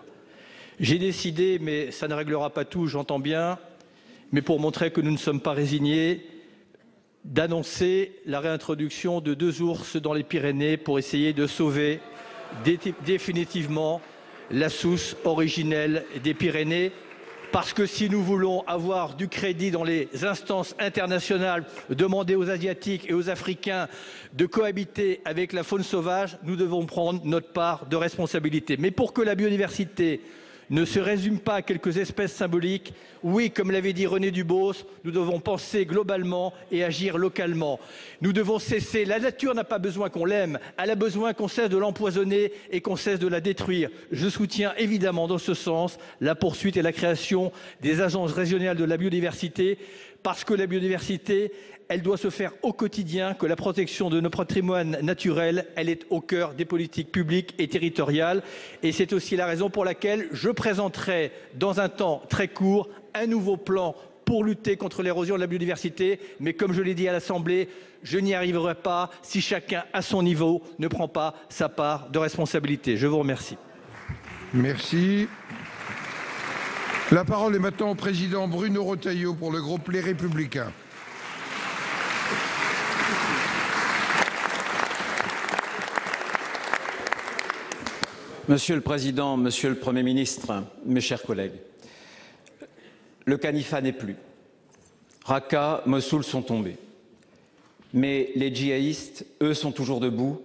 J'ai décidé, mais ça ne réglera pas tout, j'entends bien, mais pour montrer que nous ne sommes pas résignés, d'annoncer la réintroduction de 2 ours dans les Pyrénées pour essayer de sauver définitivement la souche originelle des Pyrénées. Parce que si nous voulons avoir du crédit dans les instances internationales, demander aux Asiatiques et aux Africains de cohabiter avec la faune sauvage, nous devons prendre notre part de responsabilité. Mais pour que la biodiversité ne se résume pas à quelques espèces symboliques, oui, comme l'avait dit René Dubos, nous devons penser globalement et agir localement. Nous devons cesser, la nature n'a pas besoin qu'on l'aime, elle a besoin qu'on cesse de l'empoisonner et qu'on cesse de la détruire. Je soutiens évidemment dans ce sens la poursuite et la création des agences régionales de la biodiversité, parce que la biodiversité, elle doit se faire au quotidien, que la protection de nos patrimoines naturels, elle est au cœur des politiques publiques et territoriales. Et c'est aussi la raison pour laquelle je présenterai dans un temps très court un nouveau plan pour lutter contre l'érosion de la biodiversité. Mais comme je l'ai dit à l'Assemblée, je n'y arriverai pas si chacun à son niveau ne prend pas sa part de responsabilité. Je vous remercie. Merci. La parole est maintenant au président Bruno Retailleau pour le groupe Les Républicains. Monsieur le Président, Monsieur le Premier ministre, mes chers collègues, le califat n'est plus. Raqqa, Mossoul sont tombés. Mais les djihadistes, eux, sont toujours debout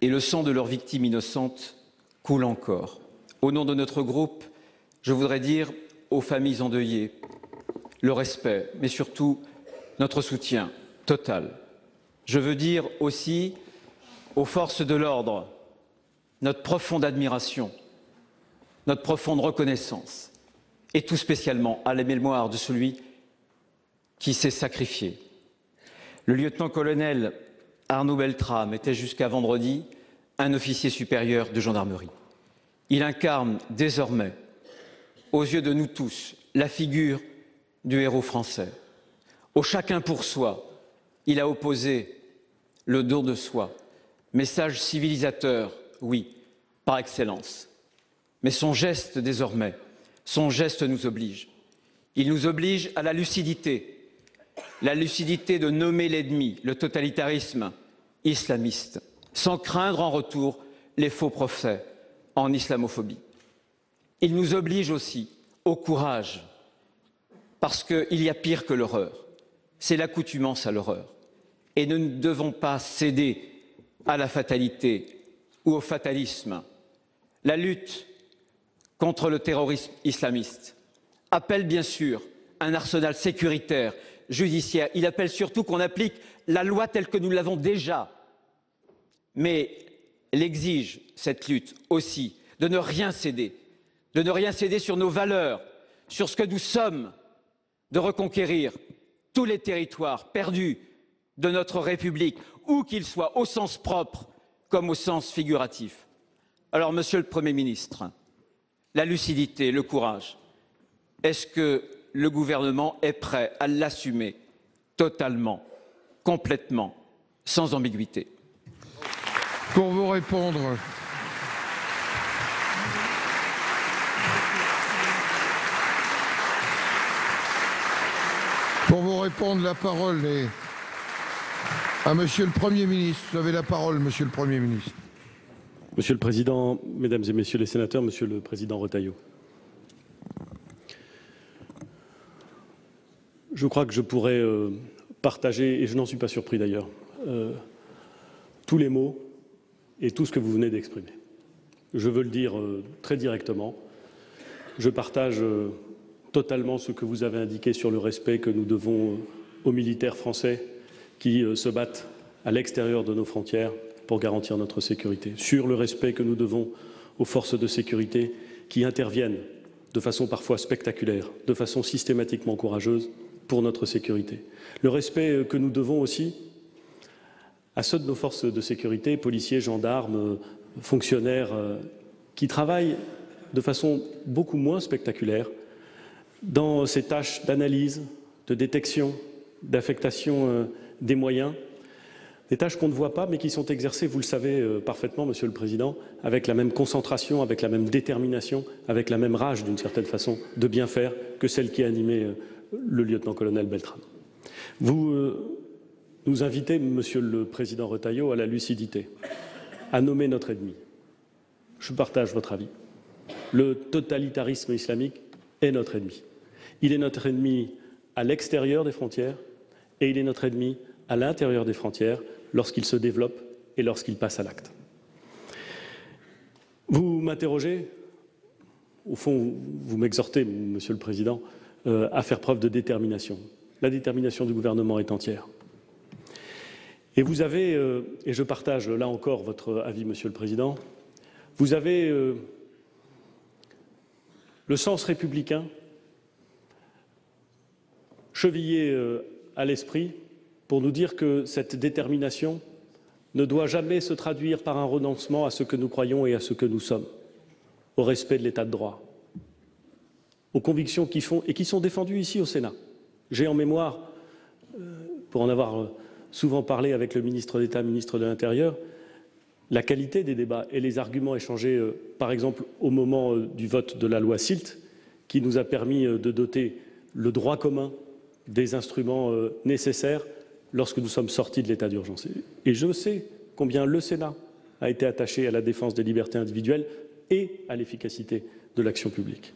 et le sang de leurs victimes innocentes coule encore. Au nom de notre groupe, je voudrais dire aux familles endeuillées le respect, mais surtout notre soutien total. Je veux dire aussi aux forces de l'ordre notre profonde admiration, notre profonde reconnaissance, et tout spécialement à la mémoire de celui qui s'est sacrifié. Le lieutenant-colonel Arnaud Beltrame était jusqu'à vendredi un officier supérieur de gendarmerie. Il incarne désormais, aux yeux de nous tous, la figure du héros français. Au chacun pour soi, il a opposé le don de soi, message civilisateur, oui, par excellence. Mais son geste désormais, son geste nous oblige. Il nous oblige à la lucidité de nommer l'ennemi, le totalitarisme islamiste, sans craindre en retour les faux procès en islamophobie. Il nous oblige aussi au courage, parce qu'il y a pire que l'horreur, c'est l'accoutumance à l'horreur. Et nous ne devons pas céder à la fatalité ou au fatalisme. La lutte contre le terrorisme islamiste appelle bien sûr un arsenal sécuritaire, judiciaire. Il appelle surtout qu'on applique la loi telle que nous l'avons déjà. Mais elle exige, cette lutte aussi, de ne rien céder sur nos valeurs, sur ce que nous sommes, de reconquérir tous les territoires perdus de notre République, où qu'ils soient, au sens propre comme au sens figuratif. Alors, Monsieur le Premier ministre, la lucidité, le courage, est-ce que le gouvernement est prêt à l'assumer totalement, complètement, sans ambiguïté? Pour vous répondre, la parole est à Monsieur le Premier ministre. Vous avez la parole, Monsieur le Premier ministre. Monsieur le Président, Mesdames et Messieurs les sénateurs, Monsieur le Président Retailleau. Je crois que je pourrais partager, et je n'en suis pas surpris d'ailleurs, tous les mots et tout ce que vous venez d'exprimer. Je veux le dire très directement. Je partage totalement ce que vous avez indiqué sur le respect que nous devons aux militaires français qui se battent à l'extérieur de nos frontières pour garantir notre sécurité, sur le respect que nous devons aux forces de sécurité qui interviennent de façon parfois spectaculaire, de façon systématiquement courageuse pour notre sécurité. Le respect que nous devons aussi à ceux de nos forces de sécurité, policiers, gendarmes, fonctionnaires, qui travaillent de façon beaucoup moins spectaculaire dans ces tâches d'analyse, de détection, d'affectation des moyens, des tâches qu'on ne voit pas mais qui sont exercées, vous le savez parfaitement, Monsieur le Président, avec la même concentration, avec la même détermination, avec la même rage d'une certaine façon de bien faire que celle qui a animé le lieutenant-colonel Beltrame. Vous nous invitez, Monsieur le Président Retailleau, à la lucidité, à nommer notre ennemi. Je partage votre avis. Le totalitarisme islamique est notre ennemi. Il est notre ennemi à l'extérieur des frontières et il est notre ennemi à l'intérieur des frontières lorsqu'il se développe et lorsqu'il passe à l'acte. Vous m'interrogez, au fond, vous m'exhortez, Monsieur le Président, à faire preuve de détermination. La détermination du gouvernement est entière. Et vous avez, et je partage là encore votre avis, Monsieur le Président, vous avez le sens républicain chevillé à l'esprit pour nous dire que cette détermination ne doit jamais se traduire par un renoncement à ce que nous croyons et à ce que nous sommes, au respect de l'état de droit, aux convictions qui font et qui sont défendues ici au Sénat. J'ai en mémoire, pour en avoir souvent parlé avec le ministre d'État, ministre de l'Intérieur, la qualité des débats et les arguments échangés, par exemple, au moment du vote de la loi SILT, qui nous a permis de doter le droit commun des instruments nécessaires lorsque nous sommes sortis de l'état d'urgence. Et je sais combien le Sénat a été attaché à la défense des libertés individuelles et à l'efficacité de l'action publique.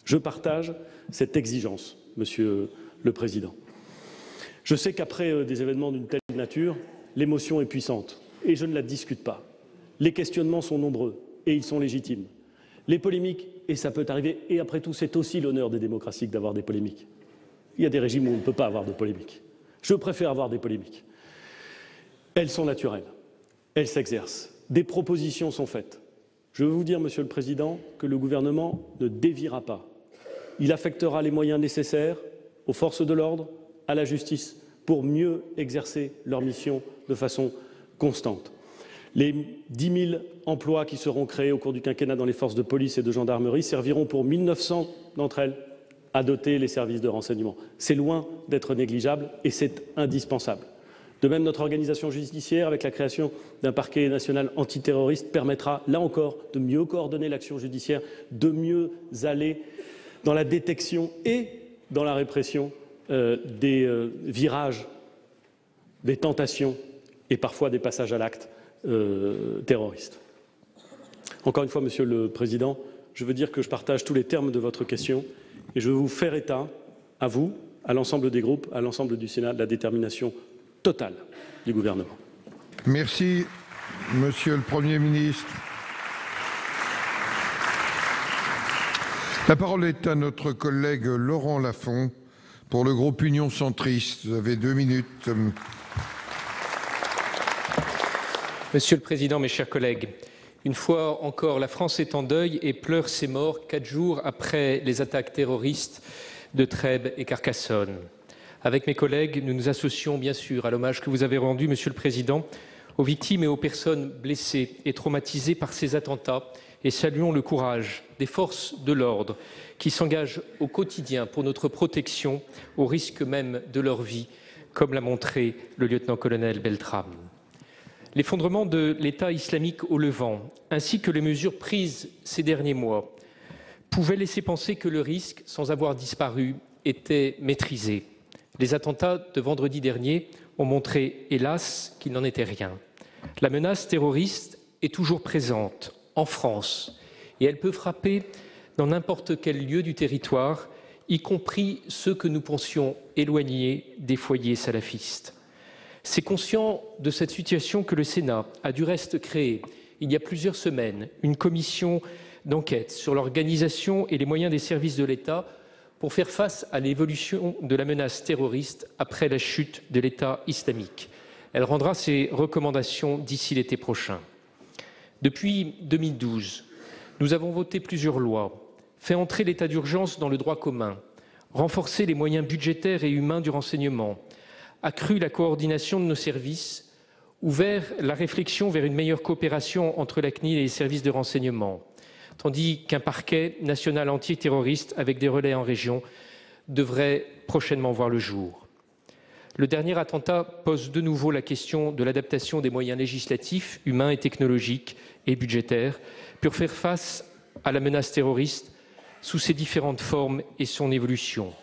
Je partage cette exigence, Monsieur le Président. Je sais qu'après des événements d'une telle nature, l'émotion est puissante et je ne la discute pas. Les questionnements sont nombreux et ils sont légitimes. Les polémiques, et ça peut arriver, et après tout, c'est aussi l'honneur des démocraties d'avoir des polémiques. Il y a des régimes où on ne peut pas avoir de polémiques. Je préfère avoir des polémiques. Elles sont naturelles, elles s'exercent. Des propositions sont faites. Je veux vous dire, Monsieur le Président, que le gouvernement ne déviera pas. Il affectera les moyens nécessaires aux forces de l'ordre, à la justice, pour mieux exercer leur mission de façon constante. Les 10 000 emplois qui seront créés au cours du quinquennat dans les forces de police et de gendarmerie serviront pour 1 900 d'entre elles à doter les services de renseignement. C'est loin d'être négligeable et c'est indispensable. De même, notre organisation judiciaire, avec la création d'un parquet national antiterroriste, permettra, là encore, de mieux coordonner l'action judiciaire, de mieux aller dans la détection et dans la répression des virages, des tentations et parfois des passages à l'acte terroristes. Encore une fois, Monsieur le Président, je veux dire que je partage tous les termes de votre question et je veux vous faire état, à vous, à l'ensemble des groupes, à l'ensemble du Sénat, de la détermination totale du gouvernement. Merci, Monsieur le Premier ministre. La parole est à notre collègue Laurent Lafon pour le groupe Union centriste. Vous avez 2 minutes. Monsieur le Président, mes chers collègues, une fois encore, la France est en deuil et pleure ses morts 4 jours après les attaques terroristes de Trèbes et Carcassonne. Avec mes collègues, nous nous associons bien sûr à l'hommage que vous avez rendu, Monsieur le Président, aux victimes et aux personnes blessées et traumatisées par ces attentats et saluons le courage des forces de l'ordre qui s'engagent au quotidien pour notre protection au risque même de leur vie, comme l'a montré le lieutenant-colonel Beltrame. L'effondrement de l'État islamique au Levant, ainsi que les mesures prises ces derniers mois, pouvaient laisser penser que le risque, sans avoir disparu, était maîtrisé. Les attentats de vendredi dernier ont montré, hélas, qu'il n'en était rien. La menace terroriste est toujours présente en France et elle peut frapper dans n'importe quel lieu du territoire, y compris ceux que nous pensions éloignés des foyers salafistes. C'est conscient de cette situation que le Sénat a du reste créé, il y a plusieurs semaines, une commission d'enquête sur l'organisation et les moyens des services de l'État pour faire face à l'évolution de la menace terroriste après la chute de l'État islamique. Elle rendra ses recommandations d'ici l'été prochain. Depuis 2012, nous avons voté plusieurs lois, fait entrer l'état d'urgence dans le droit commun, renforcé les moyens budgétaires et humains du renseignement, accru la coordination de nos services, ouvert la réflexion vers une meilleure coopération entre la CNIL et les services de renseignement, tandis qu'un parquet national antiterroriste avec des relais en région devrait prochainement voir le jour. Le dernier attentat pose de nouveau la question de l'adaptation des moyens législatifs, humains et technologiques et budgétaires pour faire face à la menace terroriste sous ses différentes formes et son évolution.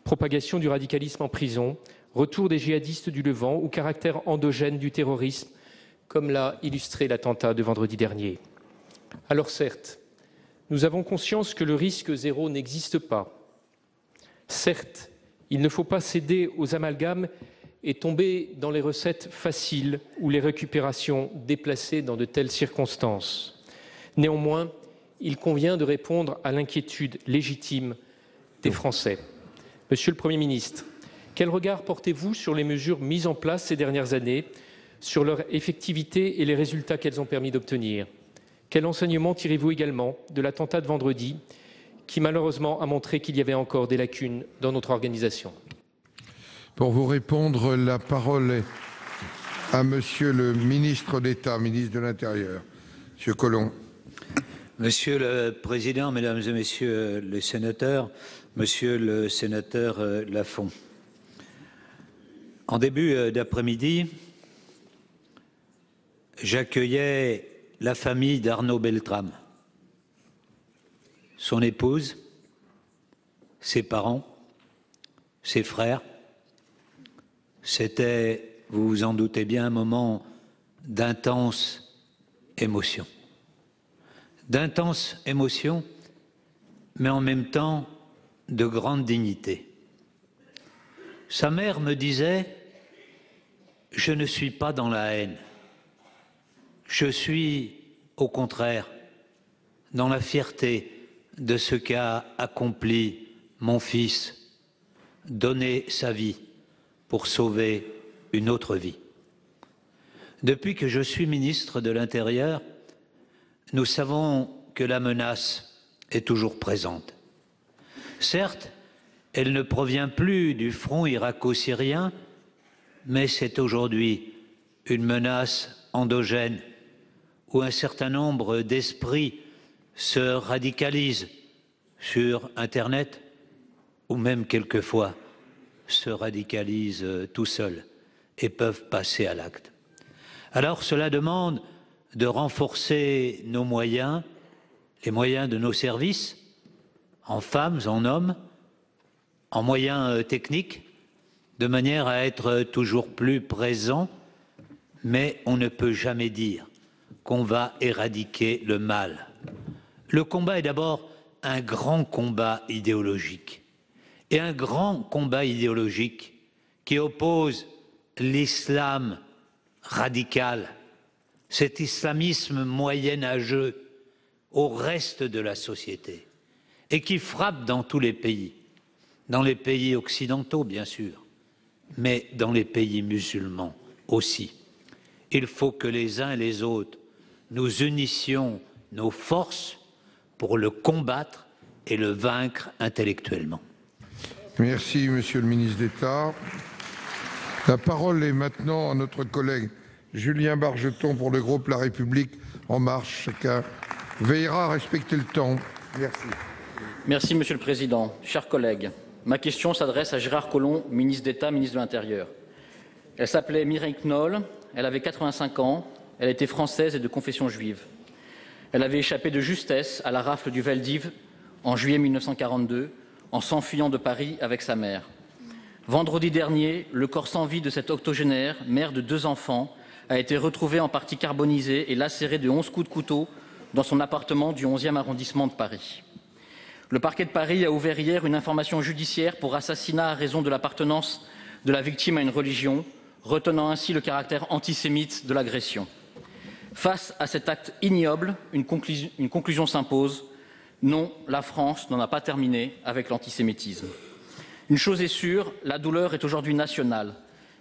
Propagation du radicalisme en prison, retour des djihadistes du Levant ou caractère endogène du terrorisme, comme l'a illustré l'attentat de vendredi dernier. Alors certes, nous avons conscience que le risque zéro n'existe pas. Certes, il ne faut pas céder aux amalgames et tomber dans les recettes faciles ou les récupérations déplacées dans de telles circonstances. Néanmoins, il convient de répondre à l'inquiétude légitime des Français. Monsieur le Premier ministre, quel regard portez-vous sur les mesures mises en place ces dernières années, sur leur effectivité et les résultats qu'elles ont permis d'obtenir? Quel enseignement tirez-vous également de l'attentat de vendredi, qui malheureusement a montré qu'il y avait encore des lacunes dans notre organisation? Pour vous répondre, la parole est à Monsieur le ministre d'État, ministre de l'Intérieur, Monsieur Collomb. Monsieur le Président, Mesdames et Messieurs les sénateurs, Monsieur le sénateur Lafon, en début d'après-midi, j'accueillais la famille d'Arnaud Beltrame, son épouse, ses parents, ses frères. C'était, vous vous en doutez bien, un moment d'intense émotion. D'intense émotion, mais en même temps de grande dignité. Sa mère me disait « Je ne suis pas dans la haine. Je suis, au contraire, dans la fierté de ce qu'a accompli mon fils, donner sa vie pour sauver une autre vie. » Depuis que je suis ministre de l'Intérieur, nous savons que la menace est toujours présente. Certes, elle ne provient plus du front irako-syrien, mais c'est aujourd'hui une menace endogène où un certain nombre d'esprits se radicalisent sur Internet ou même quelquefois se radicalisent tout seuls et peuvent passer à l'acte. Alors cela demande de renforcer nos moyens, les moyens de nos services, en femmes, en hommes, en moyens techniques, de manière à être toujours plus présents, mais on ne peut jamais dire qu'on va éradiquer le mal. Le combat est d'abord un grand combat idéologique, et un grand combat idéologique qui oppose l'islam radical, cet islamisme moyenâgeux, au reste de la société, et qui frappe dans tous les pays occidentaux bien sûr, mais dans les pays musulmans aussi. Il faut que les uns et les autres nous unissions nos forces pour le combattre et le vaincre intellectuellement. Merci, Monsieur le ministre d'État. La parole est maintenant à notre collègue Julien Bargeton pour le groupe La République En Marche. Chacun veillera à respecter le temps. Merci. Merci, Monsieur le Président. Chers collègues, ma question s'adresse à Gérard Collomb, ministre d'État, ministre de l'Intérieur. Elle s'appelait Mireille Knoll, elle avait 85 ans, elle était française et de confession juive. Elle avait échappé de justesse à la rafle du Veldiv en juillet 1942, en s'enfuyant de Paris avec sa mère. Vendredi dernier, le corps sans vie de cette octogénaire, mère de 2 enfants, a été retrouvé en partie carbonisé et lacéré de 11 coups de couteau dans son appartement du 11e arrondissement de Paris. Le parquet de Paris a ouvert hier une information judiciaire pour assassinat à raison de l'appartenance de la victime à une religion, retenant ainsi le caractère antisémite de l'agression. Face à cet acte ignoble, une conclusion s'impose. Non, la France n'en a pas terminé avec l'antisémitisme. Une chose est sûre, la douleur est aujourd'hui nationale.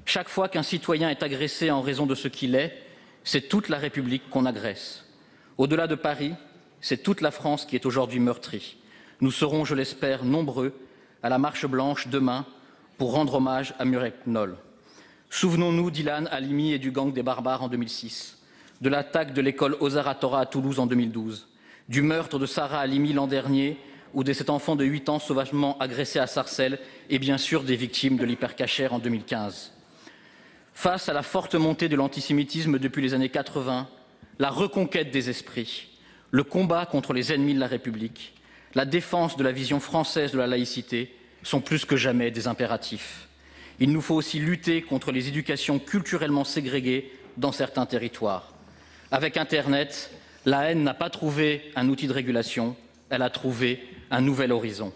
Chaque fois qu'un citoyen est agressé en raison de ce qu'il est, c'est toute la République qu'on agresse. Au-delà de Paris, c'est toute la France qui est aujourd'hui meurtrie. Nous serons, je l'espère, nombreux à la marche blanche demain pour rendre hommage à Mireille Knoll. Souvenons-nous d'Ilan Halimi et du gang des barbares en 2006, de l'attaque de l'école Ozar Hatorah à Toulouse en 2012, du meurtre de Sarah Halimi l'an dernier ou de cet enfant de 8 ans sauvagement agressé à Sarcelles et bien sûr des victimes de l'hypercachère en 2015. Face à la forte montée de l'antisémitisme depuis les années 80, la reconquête des esprits, le combat contre les ennemis de la République, la défense de la vision française de la laïcité sont plus que jamais des impératifs. Il nous faut aussi lutter contre les éducations culturellement ségrégées dans certains territoires. Avec Internet, la haine n'a pas trouvé un outil de régulation, elle a trouvé un nouvel horizon.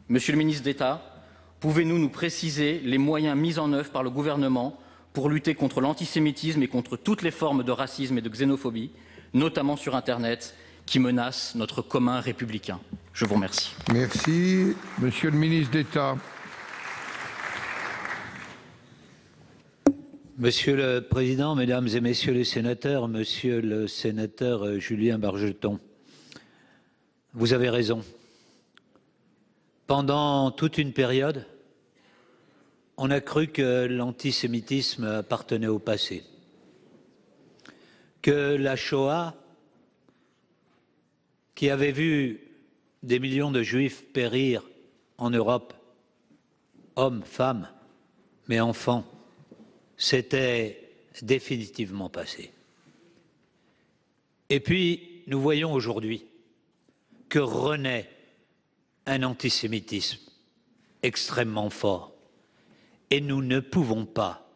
Monsieur le ministre d'État, pouvez-vous nous préciser les moyens mis en œuvre par le gouvernement pour lutter contre l'antisémitisme et contre toutes les formes de racisme et de xénophobie, notamment sur Internet, qui menacent notre commun républicain? Je vous remercie. Merci. Monsieur le ministre d'État. Monsieur le Président, Mesdames et Messieurs les sénateurs, Monsieur le sénateur Julien Bargeton, vous avez raison. Pendant toute une période, on a cru que l'antisémitisme appartenait au passé, que la Shoah, qui avait vu des millions de Juifs périr en Europe, hommes, femmes, mais enfants, c'était définitivement passé. Et puis, nous voyons aujourd'hui que renaît un antisémitisme extrêmement fort. Et nous ne pouvons pas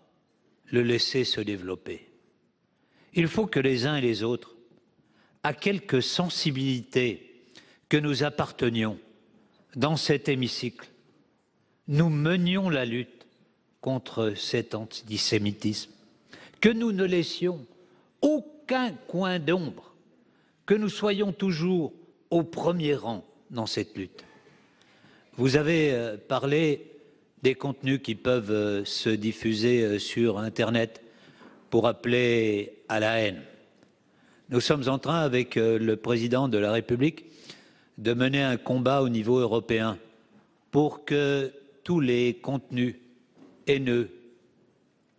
le laisser se développer. Il faut que les uns et les autres, à quelque sensibilité que nous appartenions dans cet hémicycle, nous menions la lutte contre cet antisémitisme, que nous ne laissions aucun coin d'ombre, que nous soyons toujours au premier rang dans cette lutte. Vous avez parlé des contenus qui peuvent se diffuser sur Internet pour appeler à la haine. Nous sommes en train, avec le président de la République, de mener un combat au niveau européen pour que tous les contenus haineux,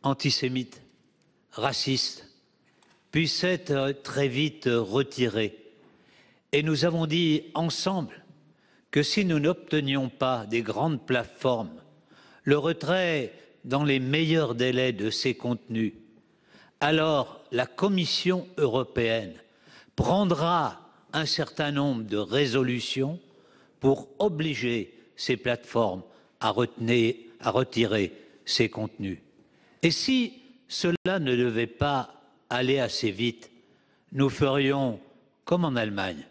antisémites, racistes, puissent être très vite retirés. Et nous avons dit ensemble que si nous n'obtenions pas des grandes plateformes, le retrait dans les meilleurs délais de ces contenus, alors la Commission européenne prendra un certain nombre de résolutions pour obliger ces plateformes à retirer ces contenus. Et si cela ne devait pas aller assez vite, nous ferions comme en Allemagne,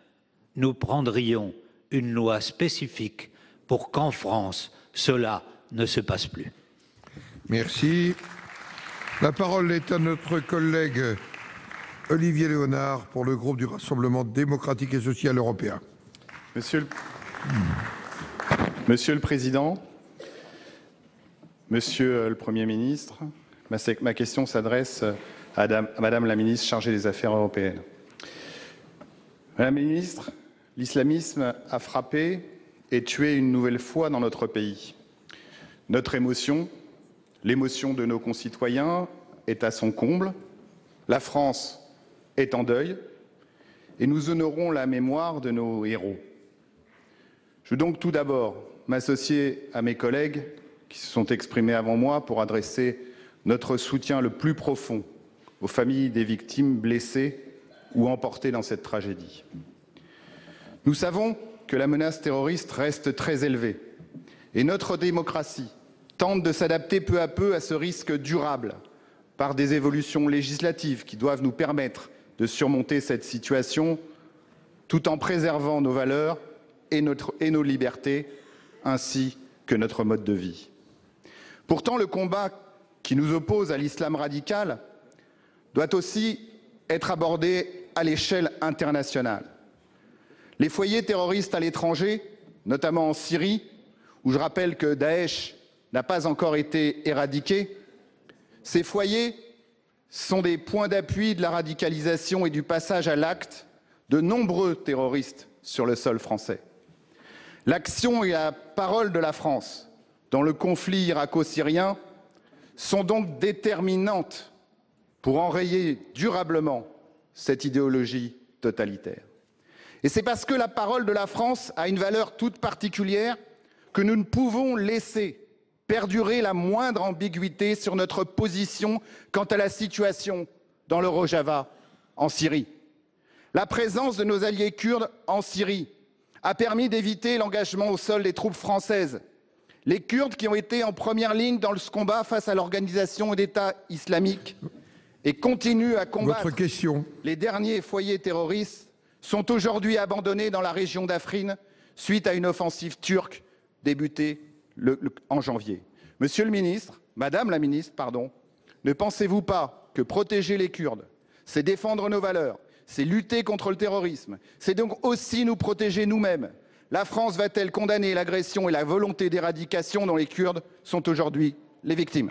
nous prendrions une loi spécifique pour qu'en France, cela ne se passe plus. Merci. La parole est à notre collègue Olivier Léonard pour le groupe du Rassemblement démocratique et social européen. Monsieur le Président, Monsieur le Premier ministre, ma question s'adresse à Madame la ministre chargée des Affaires européennes. Madame la ministre, l'islamisme a frappé et tué une nouvelle fois dans notre pays. Notre émotion, l'émotion de nos concitoyens, est à son comble. La France est en deuil et nous honorons la mémoire de nos héros. Je veux donc tout d'abord m'associer à mes collègues qui se sont exprimés avant moi pour adresser notre soutien le plus profond aux familles des victimes blessées ou emportées dans cette tragédie. Nous savons que la menace terroriste reste très élevée et notre démocratie tente de s'adapter peu à peu à ce risque durable par des évolutions législatives qui doivent nous permettre de surmonter cette situation tout en préservant nos valeurs et nos libertés ainsi que notre mode de vie. Pourtant, le combat qui nous oppose à l'islam radical doit aussi être abordé à l'échelle internationale. Les foyers terroristes à l'étranger, notamment en Syrie, où je rappelle que Daesh n'a pas encore été éradiqué, ces foyers sont des points d'appui de la radicalisation et du passage à l'acte de nombreux terroristes sur le sol français. L'action et la parole de la France dans le conflit irako-syrien sont donc déterminantes pour enrayer durablement cette idéologie totalitaire. Et c'est parce que la parole de la France a une valeur toute particulière que nous ne pouvons laisser perdurer la moindre ambiguïté sur notre position quant à la situation dans le Rojava, en Syrie. La présence de nos alliés kurdes en Syrie a permis d'éviter l'engagement au sol des troupes françaises. Les Kurdes qui ont été en première ligne dans ce combat face à l'organisation d'État islamique et continuent à combattre les derniers foyers terroristes sont aujourd'hui abandonnés dans la région d'Afrine suite à une offensive turque débutée en janvier. Monsieur le ministre, Madame la ministre, pardon, ne pensez-vous pas que protéger les Kurdes, c'est défendre nos valeurs, c'est lutter contre le terrorisme, c'est donc aussi nous protéger nous-mêmes? La France va-t-elle condamner l'agression et la volonté d'éradication dont les Kurdes sont aujourd'hui les victimes?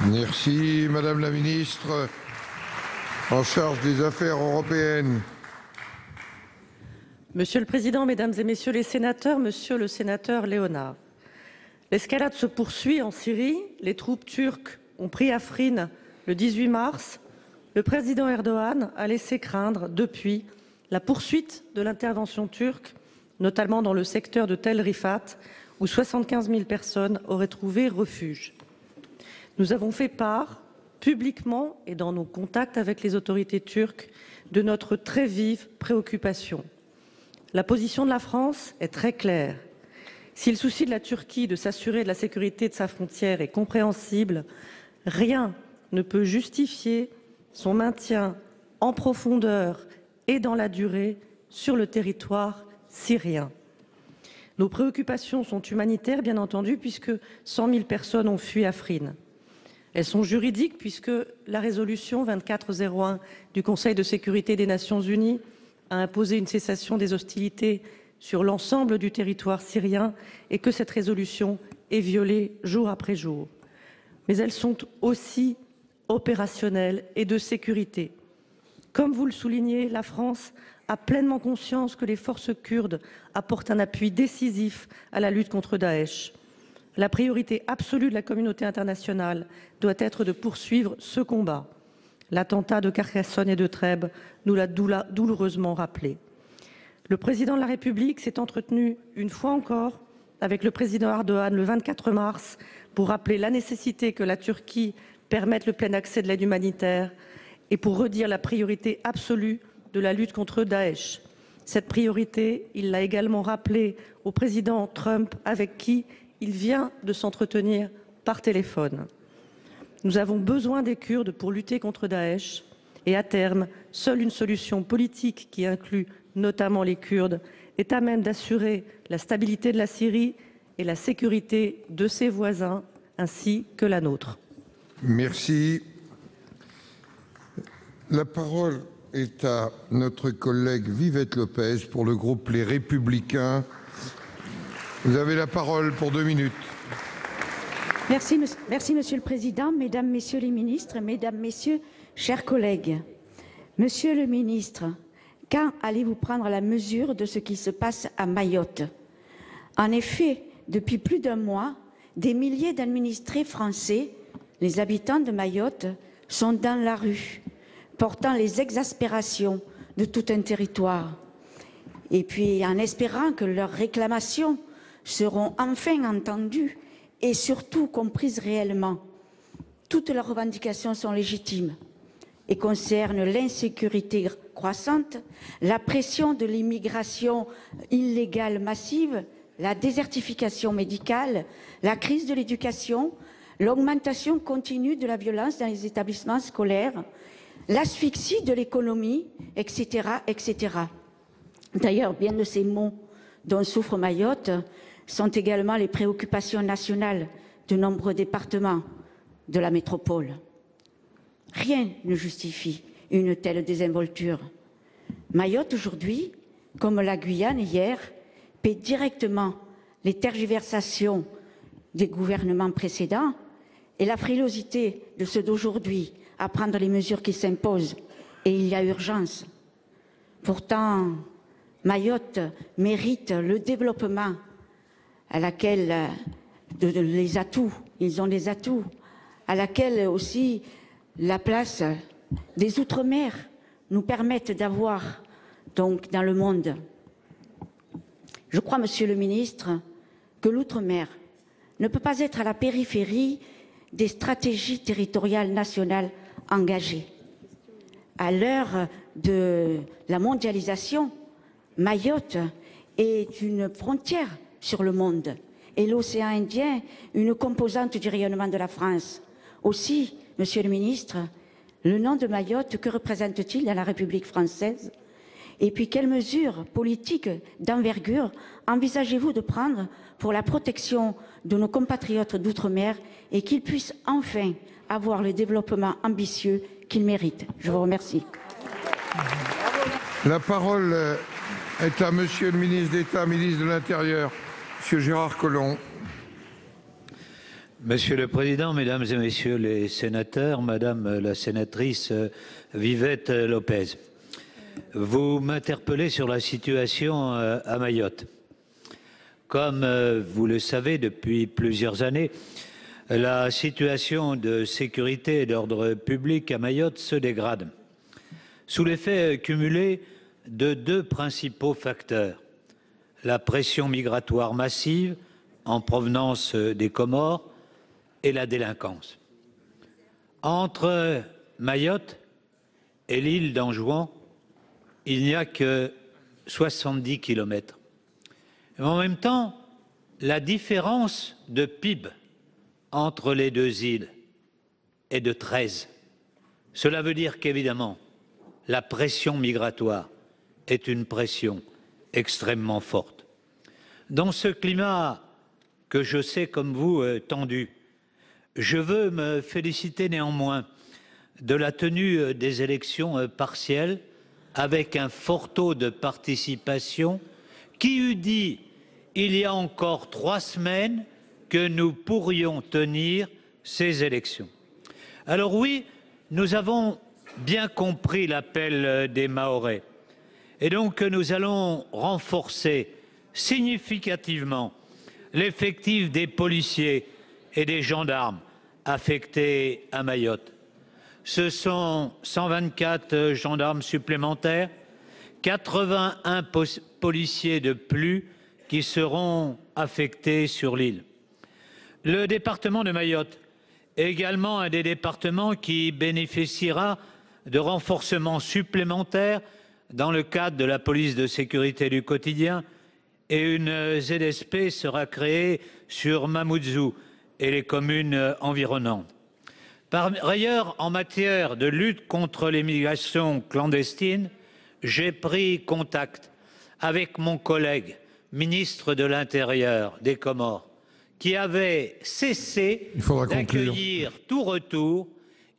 Merci, Madame la ministre en charge des Affaires européennes. Monsieur le Président, Mesdames et Messieurs les sénateurs, Monsieur le sénateur Léonard, l'escalade se poursuit en Syrie. Les troupes turques ont pris Afrin le 18 mars. Le président Erdogan a laissé craindre depuis la poursuite de l'intervention turque, notamment dans le secteur de Tel Rifat, où 75 000 personnes auraient trouvé refuge. Nous avons fait part publiquement et dans nos contacts avec les autorités turques de notre très vive préoccupation. La position de la France est très claire. Si le souci de la Turquie de s'assurer de la sécurité de sa frontière est compréhensible, rien ne peut justifier son maintien en profondeur et dans la durée sur le territoire syrien. Nos préoccupations sont humanitaires, bien entendu, puisque 100 000 personnes ont fui Afrin. Elles sont juridiques, puisque la résolution 2401 du Conseil de sécurité des Nations Unies a imposé une cessation des hostilités sur l'ensemble du territoire syrien et que cette résolution est violée jour après jour. Mais elles sont aussi opérationnelles et de sécurité. Comme vous le soulignez, la France a pleinement conscience que les forces kurdes apportent un appui décisif à la lutte contre Daesh. La priorité absolue de la communauté internationale doit être de poursuivre ce combat. L'attentat de Carcassonne et de Trèbes nous l'a douloureusement rappelé. Le président de la République s'est entretenu une fois encore avec le président Erdogan le 24 mars pour rappeler la nécessité que la Turquie permette le plein accès de l'aide humanitaire et pour redire la priorité absolue de la lutte contre Daesh. Cette priorité, il l'a également rappelée au président Trump avec qui il vient de s'entretenir par téléphone. Nous avons besoin des Kurdes pour lutter contre Daesh et à terme, seule une solution politique qui inclut notamment les Kurdes est à même d'assurer la stabilité de la Syrie et la sécurité de ses voisins ainsi que la nôtre. Merci. La parole est à notre collègue Vivette Lopez pour le groupe Les Républicains. Vous avez la parole pour 2 minutes. Merci, Monsieur le Président, Mesdames, Messieurs les ministres, Mesdames, Messieurs, chers collègues. Monsieur le ministre, quand allez-vous prendre la mesure de ce qui se passe à Mayotte? En effet, depuis plus d'1 mois, des milliers d'administrés français, les habitants de Mayotte, sont dans la rue, portant les exaspérations de tout un territoire. Et puis en espérant que leurs réclamations seront enfin entendues et surtout comprises réellement. Toutes leurs revendications sont légitimes et concernent l'insécurité croissante, la pression de l'immigration illégale massive, la désertification médicale, la crise de l'éducation, l'augmentation continue de la violence dans les établissements scolaires, l'asphyxie de l'économie, etc., etc. D'ailleurs, bien de ces maux dont souffre Mayotte sont également les préoccupations nationales de nombreux départements de la métropole. Rien ne justifie une telle désinvolture. Mayotte aujourd'hui, comme la Guyane hier, paie directement les tergiversations des gouvernements précédents et la frilosité de ceux d'aujourd'hui à prendre les mesures qui s'imposent. Et il y a urgence. Pourtant, Mayotte mérite le développement à laquelle les atouts, ils ont des atouts, à laquelle aussi la place des Outre-mer nous permettent d'avoir donc dans le monde. Je crois, Monsieur le Ministre, que l'Outre-mer ne peut pas être à la périphérie des stratégies territoriales nationales engagées. À l'heure de la mondialisation, Mayotte est une frontière sur le monde et l'océan Indien une composante du rayonnement de la France. Aussi, Monsieur le Ministre, le nom de Mayotte, que représente-t-il dans la République française? Et puis, quelles mesures politiques d'envergure envisagez-vous de prendre pour la protection de nos compatriotes d'outre-mer et qu'ils puissent enfin avoir le développement ambitieux qu'ils méritent? Je vous remercie. La parole est à Monsieur le ministre d'État, ministre de l'Intérieur, Monsieur Gérard Collomb. Monsieur le Président, Mesdames et Messieurs les sénateurs, Madame la sénatrice Vivette Lopez, vous m'interpellez sur la situation à Mayotte. Comme vous le savez, depuis plusieurs années, la situation de sécurité et d'ordre public à Mayotte se dégrade, sous l'effet cumulé de 2 principaux facteurs: la pression migratoire massive en provenance des Comores et la délinquance. Entre Mayotte et l'île d'Anjouan, il n'y a que 70 kilomètres. En même temps, la différence de PIB entre les 2 îles est de 13. Cela veut dire qu'évidemment, la pression migratoire est une pression extrêmement forte. Dans ce climat que je sais comme vous tendu, je veux me féliciter néanmoins de la tenue des élections partielles avec un fort taux de participation. Qui eût dit il y a encore 3 semaines que nous pourrions tenir ces élections? Alors oui, nous avons bien compris l'appel des Mahorais et donc nous allons renforcer significativement l'effectif des policiers et des gendarmes affectés à Mayotte. Ce sont 124 gendarmes supplémentaires, 81 policiers de plus qui seront affectés sur l'île. Le département de Mayotte est également un des départements qui bénéficiera de renforcements supplémentaires dans le cadre de la police de sécurité du quotidien, et une ZSP sera créée sur Mamoudzou et les communes environnantes. Par ailleurs, en matière de lutte contre l'immigration clandestine, j'ai pris contact avec mon collègue ministre de l'Intérieur des Comores, qui avait cessé d'accueillir tout retour.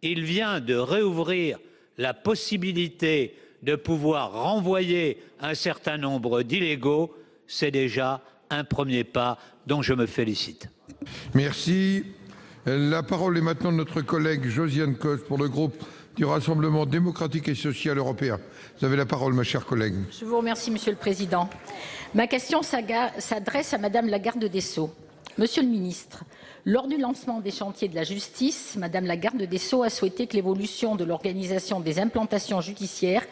Il vient de réouvrir la possibilité de pouvoir renvoyer un certain nombre d'illégaux. C'est déjà un premier pas dont je me félicite. Merci. La parole est maintenant de notre collègue Josiane Costes pour le groupe du Rassemblement démocratique et social européen. Vous avez la parole, ma chère collègue. Je vous remercie, Monsieur le Président. Ma question s'adresse à Madame la garde des Sceaux. Monsieur le ministre, lors du lancement des chantiers de la justice, Madame la garde des Sceaux a souhaité que l'évolution de l'organisation des implantations judiciaires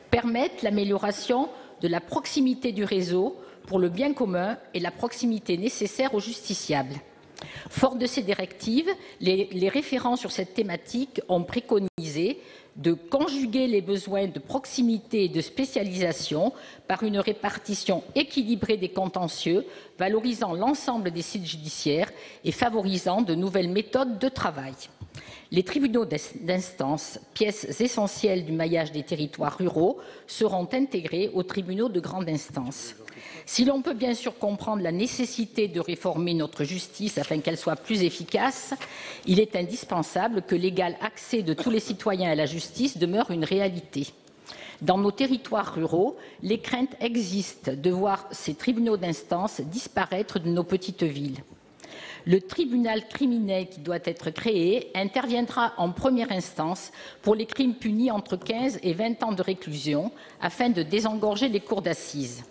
permette l'amélioration de la proximité du réseau pour le bien commun et la proximité nécessaire aux justiciables. Fort de ces directives, les référents sur cette thématique ont préconisé de conjuguer les besoins de proximité et de spécialisation par une répartition équilibrée des contentieux, valorisant l'ensemble des sites judiciaires et favorisant de nouvelles méthodes de travail. Les tribunaux d'instance, pièces essentielles du maillage des territoires ruraux, seront intégrés aux tribunaux de grande instance. Si l'on peut bien sûr comprendre la nécessité de réformer notre justice afin qu'elle soit plus efficace, il est indispensable que l'égal accès de tous les citoyens à la justice demeure une réalité. Dans nos territoires ruraux, les craintes existent de voir ces tribunaux d'instance disparaître de nos petites villes. Le tribunal criminel qui doit être créé interviendra en première instance pour les crimes punis entre 15 et 20 ans de réclusion afin de désengorger les cours d'assises.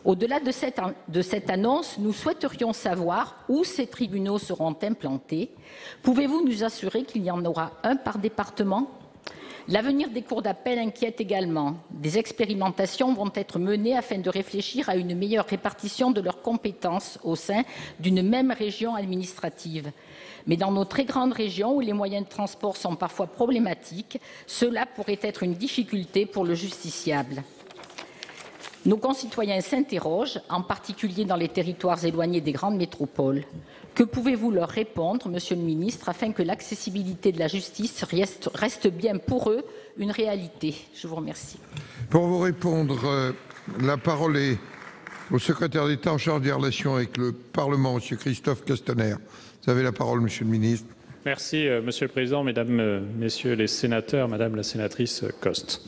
Au-delà de cette annonce, nous souhaiterions savoir où ces tribunaux seront implantés. Pouvez-vous nous assurer qu'il y en aura un par département ? L'avenir des cours d'appel inquiète également. Des expérimentations vont être menées afin de réfléchir à une meilleure répartition de leurs compétences au sein d'une même région administrative. Mais dans nos très grandes régions où les moyens de transport sont parfois problématiques, cela pourrait être une difficulté pour le justiciable. Nos concitoyens s'interrogent, en particulier dans les territoires éloignés des grandes métropoles. Que pouvez-vous leur répondre, Monsieur le Ministre, afin que l'accessibilité de la justice reste bien pour eux une réalité? Je vous remercie. Pour vous répondre, la parole est au secrétaire d'État en charge des relations avec le Parlement, Monsieur Christophe Castaner. Vous avez la parole, Monsieur le Ministre. Merci, Monsieur le Président, Mesdames, Messieurs les sénateurs, Madame la sénatrice Coste.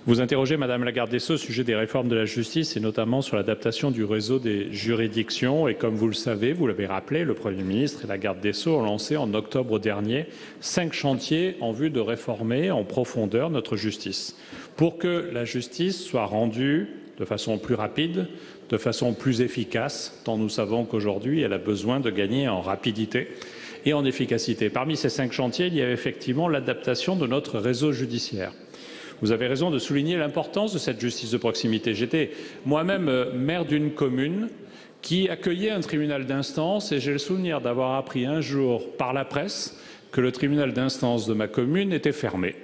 Vous interrogez, Madame la garde des Sceaux, au sujet des réformes de la justice et notamment sur l'adaptation du réseau des juridictions. Et comme vous le savez, vous l'avez rappelé, le Premier ministre et la garde des Sceaux ont lancé en octobre dernier 5 chantiers en vue de réformer en profondeur notre justice. Pour que la justice soit rendue de façon plus rapide, de façon plus efficace, tant nous savons qu'aujourd'hui, elle a besoin de gagner en rapidité et en efficacité. Parmi ces 5 chantiers, il y a effectivement l'adaptation de notre réseau judiciaire. Vous avez raison de souligner l'importance de cette justice de proximité. J'étais moi-même maire d'une commune qui accueillait un tribunal d'instance et j'ai le souvenir d'avoir appris un jour par la presse que le tribunal d'instance de ma commune était fermé.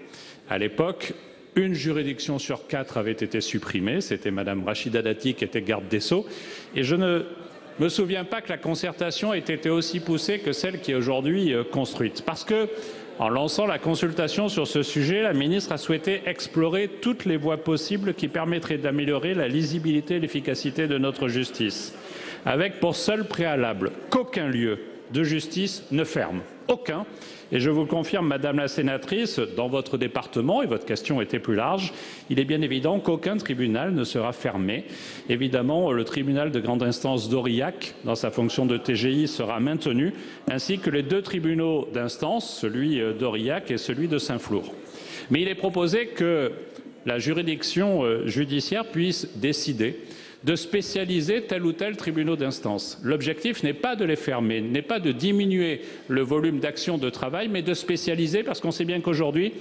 À l'époque, une juridiction sur 4 avait été supprimée. C'était Madame Rachida Dati qui était garde des Sceaux. Et je ne me souviens pas que la concertation ait été aussi poussée que celle qui est aujourd'hui construite. Parce que, en lançant la consultation sur ce sujet, la ministre a souhaité explorer toutes les voies possibles qui permettraient d'améliorer la lisibilité et l'efficacité de notre justice, avec pour seul préalable qu'aucun lieu de justice ne ferme. Aucun. Et je vous confirme, Madame la sénatrice, dans votre département, et votre question était plus large, il est bien évident qu'aucun tribunal ne sera fermé. Évidemment, le tribunal de grande instance d'Aurillac, dans sa fonction de TGI, sera maintenu, ainsi que les 2 tribunaux d'instance, celui d'Aurillac et celui de Saint-Flour. Mais il est proposé que la juridiction judiciaire puisse décider de spécialiser tel ou tel tribunal d'instance. L'objectif n'est pas de les fermer, n'est pas de diminuer le volume d'action de travail, mais de spécialiser, parce qu'on sait bien qu'aujourd'hui,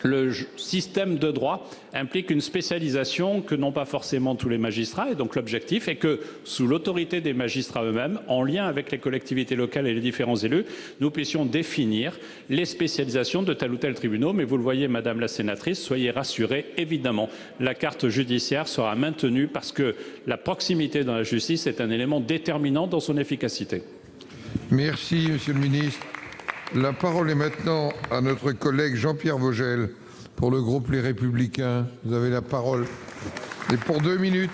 le système de droit implique une spécialisation que n'ont pas forcément tous les magistrats. Et donc l'objectif est que, sous l'autorité des magistrats eux-mêmes, en lien avec les collectivités locales et les différents élus, nous puissions définir les spécialisations de tel ou tel tribunal. Mais vous le voyez, Madame la sénatrice, soyez rassurée, évidemment, la carte judiciaire sera maintenue parce que la proximité dans la justice est un élément déterminant dans son efficacité. Merci, Monsieur le Ministre. La parole est maintenant à notre collègue Jean-Pierre Vogel pour le groupe Les Républicains. Vous avez la parole. Et pour 2 minutes.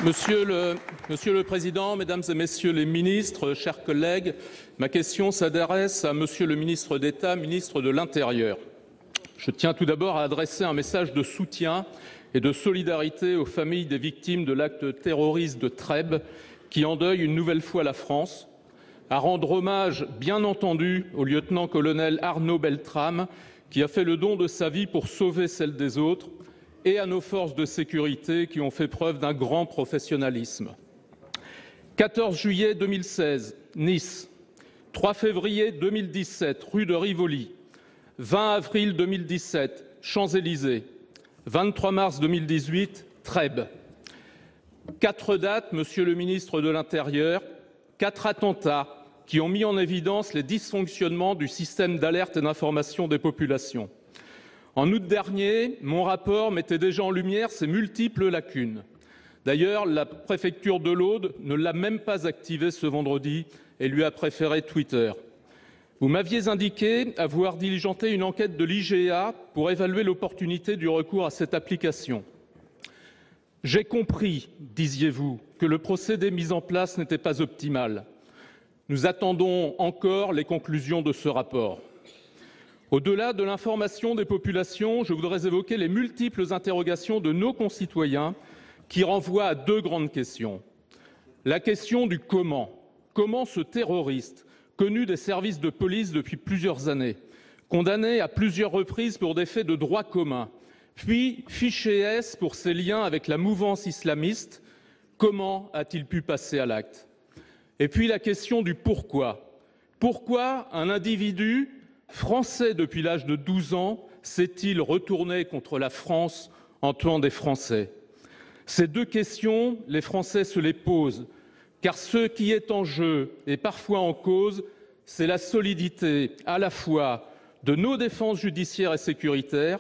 Monsieur le Président, Mesdames et Messieurs les ministres, chers collègues, ma question s'adresse à Monsieur le ministre d'État, ministre de l'Intérieur. Je tiens tout d'abord à adresser un message de soutien et de solidarité aux familles des victimes de l'acte terroriste de Trèbes qui endeuillent une nouvelle fois la France, à rendre hommage, bien entendu, au lieutenant-colonel Arnaud Beltrame, qui a fait le don de sa vie pour sauver celle des autres, et à nos forces de sécurité qui ont fait preuve d'un grand professionnalisme. 14 juillet 2016, Nice. 3 février 2017, rue de Rivoli. 20 avril 2017, Champs-Élysées. 23 mars 2018, Trèbes. 4 dates, Monsieur le ministre de l'Intérieur, 4 attentats qui ont mis en évidence les dysfonctionnements du système d'alerte et d'information des populations. En août dernier, mon rapport mettait déjà en lumière ces multiples lacunes. D'ailleurs, la préfecture de l'Aude ne l'a même pas activé ce vendredi et lui a préféré Twitter. Vous m'aviez indiqué avoir diligenté une enquête de l'IGA pour évaluer l'opportunité du recours à cette application. J'ai compris, disiez-vous, que le procédé mis en place n'était pas optimal. Nous attendons encore les conclusions de ce rapport. Au-delà de l'information des populations, je voudrais évoquer les multiples interrogations de nos concitoyens qui renvoient à 2 grandes questions. La question du comment. Comment ce terroriste, connu des services de police depuis plusieurs années, condamné à plusieurs reprises pour des faits de droit commun, puis fiché S pour ses liens avec la mouvance islamiste, comment a-t-il pu passer à l'acte? Et puis la question du pourquoi. Pourquoi un individu français depuis l'âge de 12 ans s'est-il retourné contre la France en tuant des Français? Ces 2 questions, les Français se les posent, car ce qui est en jeu et parfois en cause, c'est la solidité à la fois de nos défenses judiciaires et sécuritaires,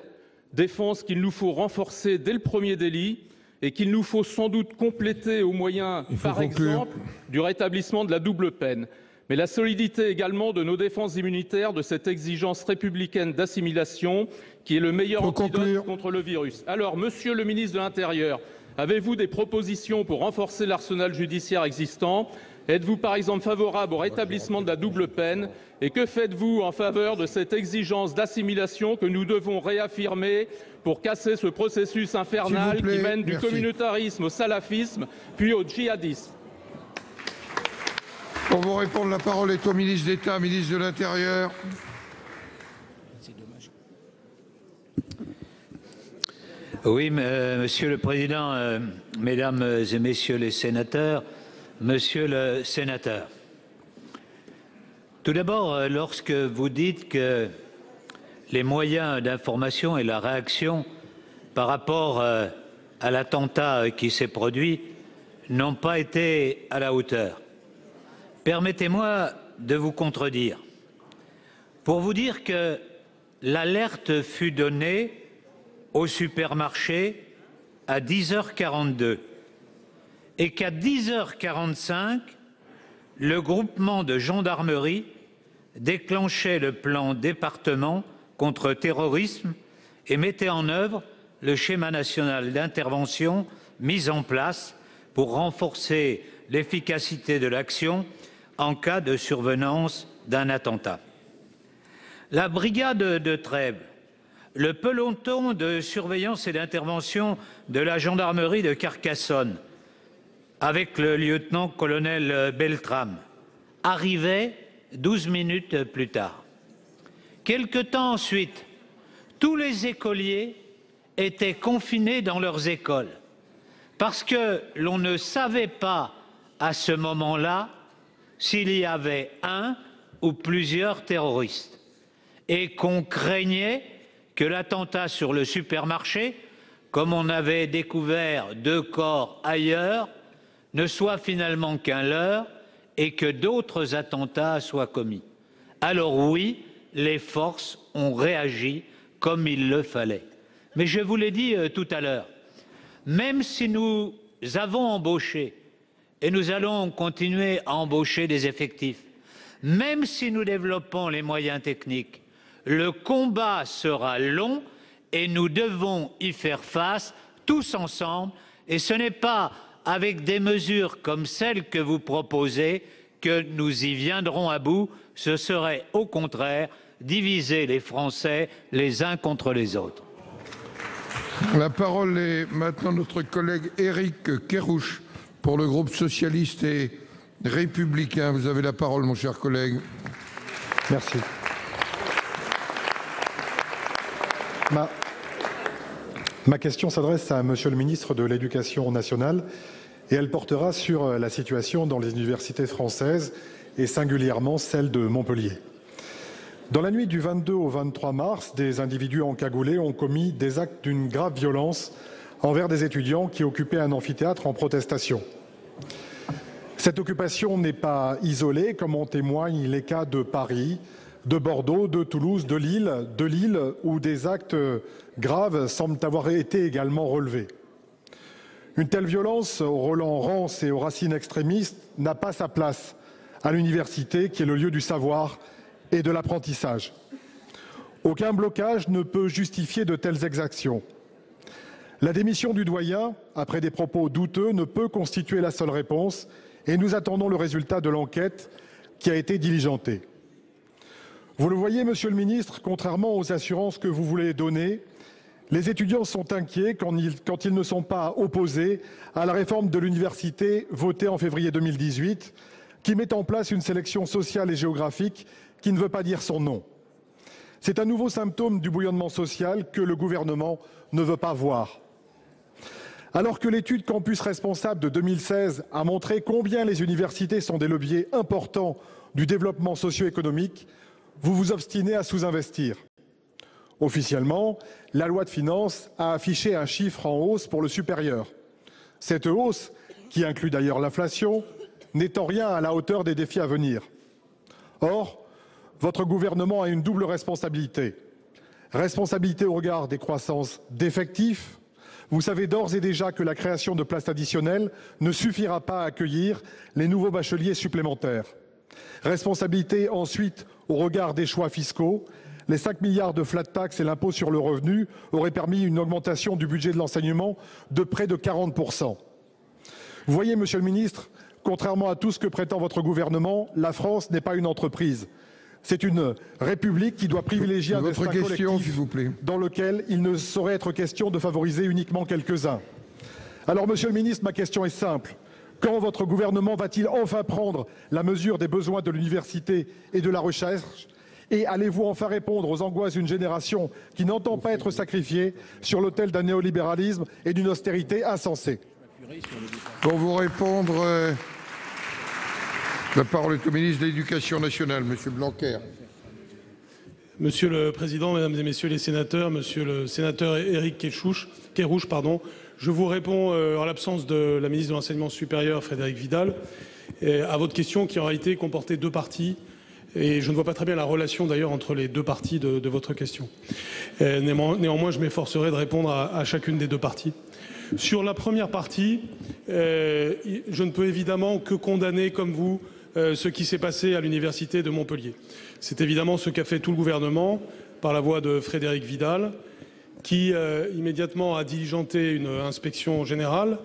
défense qu'il nous faut renforcer dès le premier délit et qu'il nous faut sans doute compléter au moyen, par exemple, du rétablissement de la double peine. Mais la solidité également de nos défenses immunitaires, de cette exigence républicaine d'assimilation qui est le meilleur antidote contre le virus. Alors, Monsieur le ministre de l'Intérieur, avez-vous des propositions pour renforcer l'arsenal judiciaire existant? Êtes-vous par exemple favorable au rétablissement de la double peine? Et que faites-vous en faveur de cette exigence d'assimilation que nous devons réaffirmer pour casser ce processus infernal qui mène du communautarisme au salafisme, puis au djihadisme? Pour vous répondre, la parole est au ministre d'État, ministre de l'Intérieur. Oui, Monsieur le Président, Mesdames et Messieurs les sénateurs, Monsieur le sénateur, tout d'abord, lorsque vous dites que les moyens d'information et la réaction par rapport à l'attentat qui s'est produit n'ont pas été à la hauteur, permettez-moi de vous contredire pour vous dire que l'alerte fut donnée au supermarché à 10h42 et qu'à 10h45, le groupement de gendarmerie déclenchait le plan département contre terrorisme et mettait en œuvre le schéma national d'intervention mis en place pour renforcer l'efficacité de l'action en cas de survenance d'un attentat. La brigade de Trèbes, le peloton de surveillance et d'intervention de la gendarmerie de Carcassonne, avec le lieutenant-colonel Beltrame, arrivait 12 minutes plus tard. Quelque temps ensuite, tous les écoliers étaient confinés dans leurs écoles. parce que l'on ne savait pas à ce moment-là s'il y avait un ou plusieurs terroristes et qu'on craignait que l'attentat sur le supermarché, comme on avait découvert 2 corps ailleurs, ne soit finalement qu'un leurre et que d'autres attentats soient commis. Alors oui, les forces ont réagi comme il le fallait. Mais je vous l'ai dit tout à l'heure, même si nous avons embauché et nous allons continuer à embaucher des effectifs, même si nous développons les moyens techniques, le combat sera long et nous devons y faire face tous ensemble. Et ce n'est pas avec des mesures comme celles que vous proposez que nous y viendrons à bout. Ce serait au contraire diviser les Français les uns contre les autres. La parole est maintenant notre collègue Éric Kerrouche pour le groupe socialiste et républicain. Vous avez la parole, mon cher collègue. Merci. Ma question s'adresse à Monsieur le ministre de l'Éducation nationale et elle portera sur la situation dans les universités françaises et singulièrement celle de Montpellier. Dans la nuit du 22 au 23 mars, des individus encagoulés ont commis des actes d'une grave violence envers des étudiants qui occupaient un amphithéâtre en protestation. Cette occupation n'est pas isolée, comme en témoignent les cas de Paris, de Bordeaux, de Toulouse, de Lille, où des actes graves semblent avoir été également relevés. Une telle violence, au relent rance et aux racines extrémistes, n'a pas sa place à l'université, qui est le lieu du savoir et de l'apprentissage. Aucun blocage ne peut justifier de telles exactions. La démission du doyen, après des propos douteux, ne peut constituer la seule réponse et nous attendons le résultat de l'enquête qui a été diligentée. Vous le voyez, Monsieur le ministre, contrairement aux assurances que vous voulez donner, les étudiants sont inquiets quand ils ne sont pas opposés à la réforme de l'université votée en février 2018, qui met en place une sélection sociale et géographique qui ne veut pas dire son nom. C'est un nouveau symptôme du bouillonnement social que le gouvernement ne veut pas voir. Alors que l'étude Campus Responsable de 2016 a montré combien les universités sont des leviers importants du développement socio-économique, vous vous obstinez à sous-investir. Officiellement, la loi de finances a affiché un chiffre en hausse pour le supérieur. Cette hausse, qui inclut d'ailleurs l'inflation, n'est en rien à la hauteur des défis à venir. Or, votre gouvernement a une double responsabilité. Responsabilité au regard des croissances d'effectifs. Vous savez d'ores et déjà que la création de places additionnelles ne suffira pas à accueillir les nouveaux bacheliers supplémentaires. Responsabilité ensuite au regard des choix fiscaux. Les 5 milliards de flat tax et l'impôt sur le revenu auraient permis une augmentation du budget de l'enseignement de près de 40%. Vous voyez, Monsieur le ministre, contrairement à tout ce que prétend votre gouvernement, la France n'est pas une entreprise. C'est une république qui doit privilégier un destin collectif dans lequel il ne saurait être question de favoriser uniquement quelques-uns. Alors, Monsieur le ministre, ma question est simple. Quand votre gouvernement va-t-il enfin prendre la mesure des besoins de l'université et de la recherche ? Et allez-vous enfin répondre aux angoisses d'une génération qui n'entend pas être sacrifiée sur l'autel d'un néolibéralisme et d'une austérité insensée? Pour vous répondre, la parole est au ministre de l'Éducation nationale, Monsieur Blanquer. Monsieur le Président, Mesdames et Messieurs les sénateurs, Monsieur le sénateur Éric Kerrouche, je vous réponds en l'absence de la ministre de l'Enseignement supérieur, Frédérique Vidal, à votre question qui en réalité comportait 2 parties. Et je ne vois pas très bien la relation d'ailleurs entre les 2 parties de votre question. Néanmoins, je m'efforcerai de répondre à chacune des 2 parties. Sur la première partie, je ne peux évidemment que condamner, comme vous, ce qui s'est passé à l'université de Montpellier. C'est évidemment ce qu'a fait tout le gouvernement par la voix de Frédérique Vidal, qui immédiatement a diligenté une inspection générale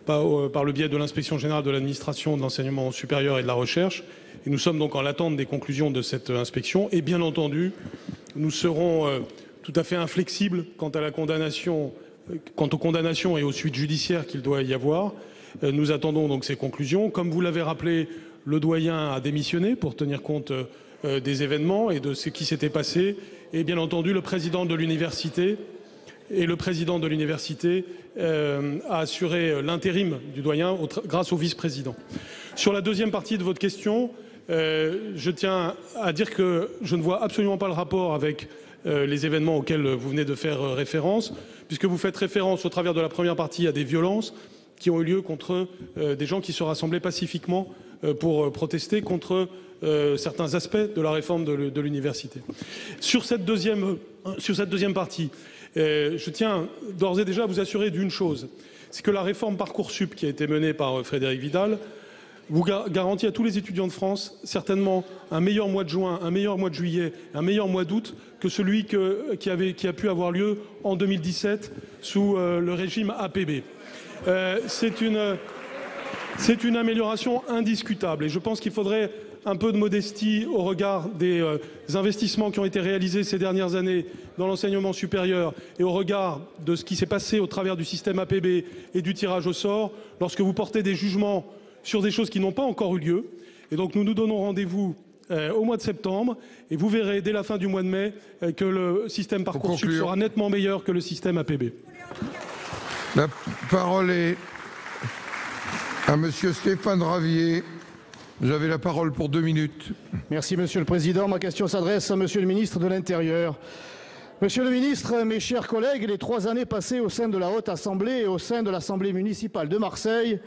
par le biais de l'inspection générale de l'administration de l'enseignement supérieur et de la recherche. Et nous sommes donc en l'attente des conclusions de cette inspection. Et bien entendu, nous serons tout à fait inflexibles quant aux condamnations et aux suites judiciaires qu'il doit y avoir. Nous attendons donc ces conclusions. Comme vous l'avez rappelé, le doyen a démissionné pour tenir compte des événements et de ce qui s'était passé. Et bien entendu, le président de l'université et le président de l'université a assuré l'intérim du doyen grâce au vice-président. Sur la deuxième partie de votre question, je tiens à dire que je ne vois absolument pas le rapport avec les événements auxquels vous venez de faire référence, puisque vous faites référence au travers de la première partie à des violences qui ont eu lieu contre des gens qui se rassemblaient pacifiquement pour protester contre certains aspects de la réforme de l'université. Sur cette deuxième partie, je tiens d'ores et déjà à vous assurer d'une chose, c'est que la réforme Parcoursup qui a été menée par Frédérique Vidal vous garantit à tous les étudiants de France certainement un meilleur mois de juin, un meilleur mois de juillet, un meilleur mois d'août que celui qui a pu avoir lieu en 2017 sous le régime APB. C'est une amélioration indiscutable et je pense qu'il faudrait un peu de modestie au regard des investissements qui ont été réalisés ces dernières années dans l'enseignement supérieur et au regard de ce qui s'est passé au travers du système APB et du tirage au sort lorsque vous portez des jugements sur des choses qui n'ont pas encore eu lieu. Et donc nous nous donnons rendez-vous au mois de septembre et vous verrez dès la fin du mois de mai que le système Parcoursup sera nettement meilleur que le système APB. La parole est à monsieur Stéphane Ravier. Vous avez la parole pour 2 minutes. Merci Monsieur le Président. Ma question s'adresse à Monsieur le ministre de l'Intérieur. Monsieur le ministre, mes chers collègues, les 3 années passées au sein de la Haute Assemblée et au sein de l'Assemblée municipale de Marseille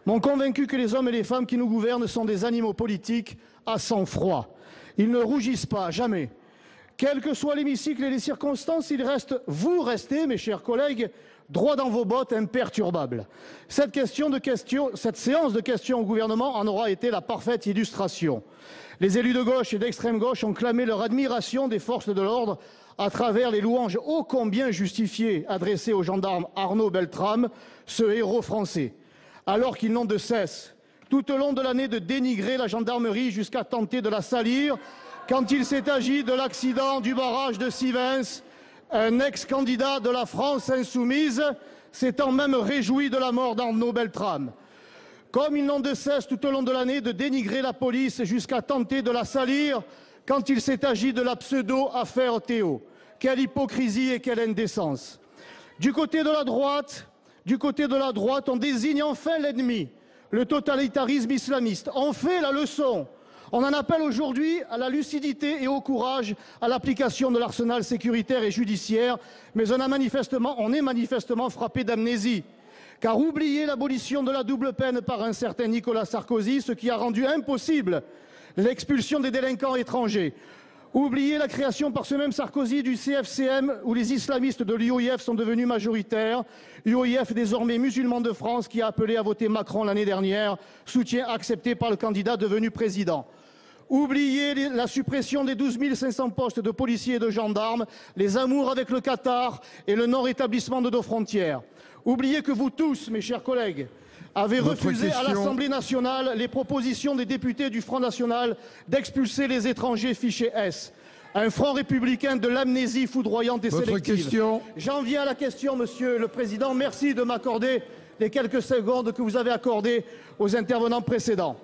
m'ont convaincu que les hommes et les femmes qui nous gouvernent sont des animaux politiques à sang-froid. Ils ne rougissent pas, jamais. Quel que soit l'hémicycle et les circonstances, vous restez, mes chers collègues, droit dans vos bottes, imperturbables. Cette séance de questions au gouvernement en aura été la parfaite illustration. Les élus de gauche et d'extrême gauche ont clamé leur admiration des forces de l'ordre à travers les louanges ô combien justifiées adressées au gendarme Arnaud Beltrame, ce héros français. Alors qu'ils n'ont de cesse, tout au long de l'année, de dénigrer la gendarmerie jusqu'à tenter de la salir, quand il s'est agi de l'accident du barrage de Sivens, un ex-candidat de la France insoumise s'étant même réjoui de la mort d'Arnaud Beltrame. Comme ils n'ont de cesse tout au long de l'année de dénigrer la police jusqu'à tenter de la salir quand il s'est agi de la pseudo-affaire Théo. Quelle hypocrisie et quelle indécence. Du côté de la droite, on désigne enfin l'ennemi, le totalitarisme islamiste. On fait la leçon. On en appelle aujourd'hui à la lucidité et au courage, à l'application de l'arsenal sécuritaire et judiciaire, mais on est manifestement frappé d'amnésie. Car oubliez l'abolition de la double peine par un certain Nicolas Sarkozy, ce qui a rendu impossible l'expulsion des délinquants étrangers. Oubliez la création par ce même Sarkozy du CFCM, où les islamistes de l'UOIF sont devenus majoritaires. UOIF désormais musulman de France qui a appelé à voter Macron l'année dernière, soutien accepté par le candidat devenu président. Oubliez la suppression des 12 500 postes de policiers et de gendarmes, les amours avec le Qatar et le non-rétablissement de nos frontières. Oubliez que vous tous, mes chers collègues, avez refusé à l'Assemblée nationale les propositions des députés du Front national d'expulser les étrangers fichés S. Un front républicain de l'amnésie foudroyante et sélective. J'en viens à la question, Monsieur le Président. Merci de m'accorder les quelques secondes que vous avez accordées aux intervenants précédents.